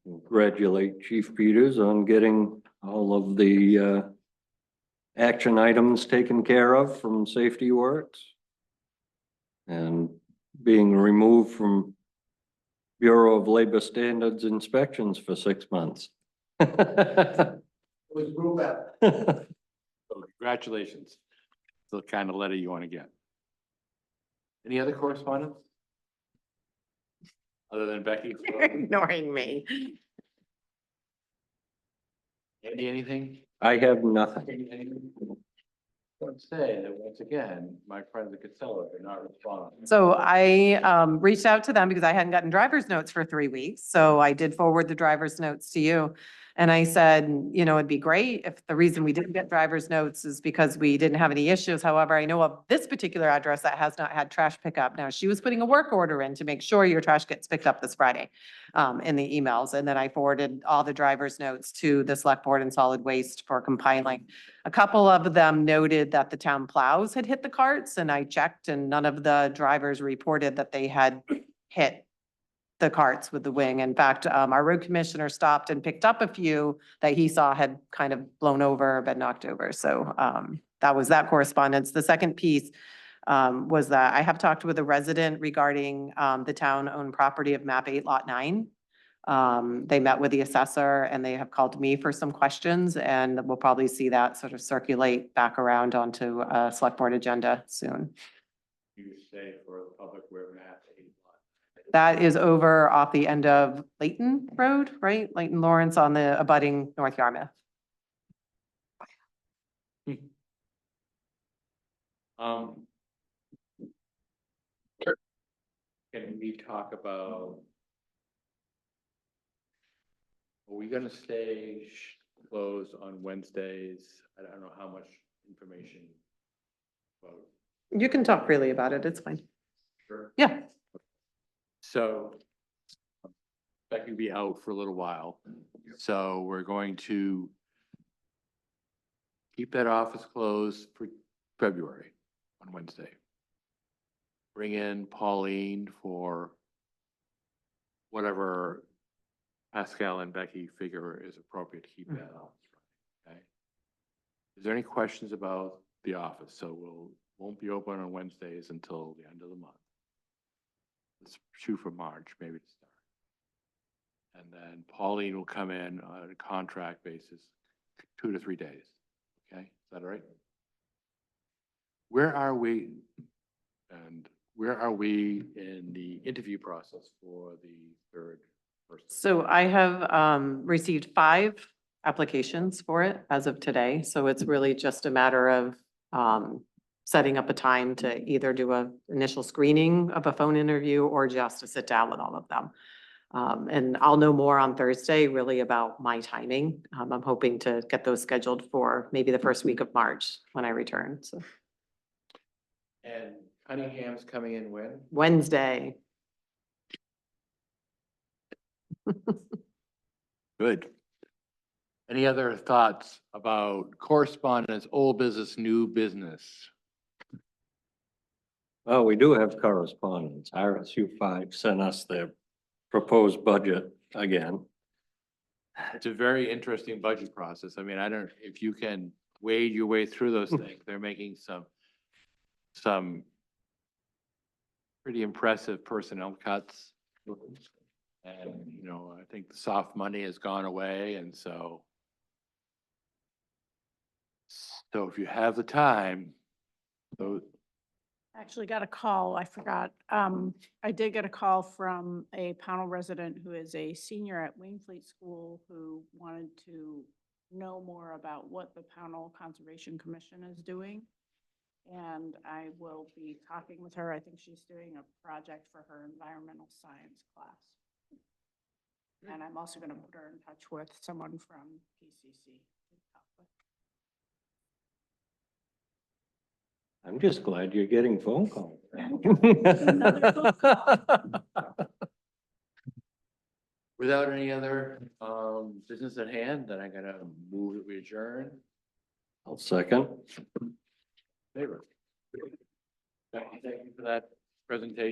Congratulate Chief Peters on getting all of the action items taken care of from Safety Works and being removed from Bureau of Labor Standards inspections for 6 months. So congratulations. It's the kind of letter you want to get. Any other correspondence? Other than Becky? Ignoring me. Andy, anything? I have nothing. I want to say that once again, my friends at Casella are not responding. So I reached out to them because I hadn't gotten driver's notes for 3 weeks. So I did forward the driver's notes to you. And I said, you know, it'd be great if the reason we didn't get driver's notes is because we didn't have any issues. However, I know of this particular address that has not had trash pickup. Now, she was putting a work order in to make sure your trash gets picked up this Friday in the emails. And then I forwarded all the driver's notes to the Select Board and Solid Waste for compiling. A couple of them noted that the town plows had hit the carts, and I checked and none of the drivers reported that they had hit the carts with the wing. In fact, our road commissioner stopped and picked up a few that he saw had kind of blown over, been knocked over. So that was that correspondence. The second piece was that I have talked with a resident regarding the town-owned property of map 8 lot 9. They met with the assessor and they have called me for some questions, and we'll probably see that sort of circulate back around onto a select board agenda soon. You say for the public where we're at. That is over off the end of Layton Road, right? Layton Lawrence on the abutting North Yarmouth. Can we talk about? Are we gonna stay closed on Wednesdays? I don't know how much information. About. You can talk freely about it. It's fine. Sure. Yeah. So that can be out for a little while. So we're going to keep that office closed for February on Wednesday. Bring in Pauline for whatever Pascal and Becky figure is appropriate to keep that office running, okay? Is there any questions about the office? So won't be open on Wednesdays until the end of the month. Let's shoot for March, maybe to start. And then Pauline will come in on a contract basis, 2 to 3 days. Okay, is that all right? Where are we? And where are we in the interview process for the third person? So I have received 5 applications for it as of today. So it's really just a matter of setting up a time to either do a initial screening of a phone interview or just to sit down with all of them. And I'll know more on Thursday really about my timing. I'm hoping to get those scheduled for maybe the first week of March when I return. So And Cunningham's coming in when? Wednesday. Good. Any other thoughts about correspondence, old business, new business? Well, we do have correspondence. RSU 5 sent us their proposed budget again. It's a very interesting budget process. I mean, I don't, if you can wade your way through those things, they're making some pretty impressive personnel cuts. And, you know, I think the soft money has gone away, and so if you have the time, those, Actually got a call, I forgot. I did get a call from a panel resident who is a senior at Waynfleet School who wanted to know more about what the Pownell Conservation Commission is doing. And I will be talking with her. I think she's doing a project for her environmental science class. And I'm also going to put her in touch with someone from PCC. I'm just glad you're getting phone calls. Another phone call. Without any other, business at hand, then I'm gonna move that we adjourn. I'll second. Favor. Thank you for that presentation.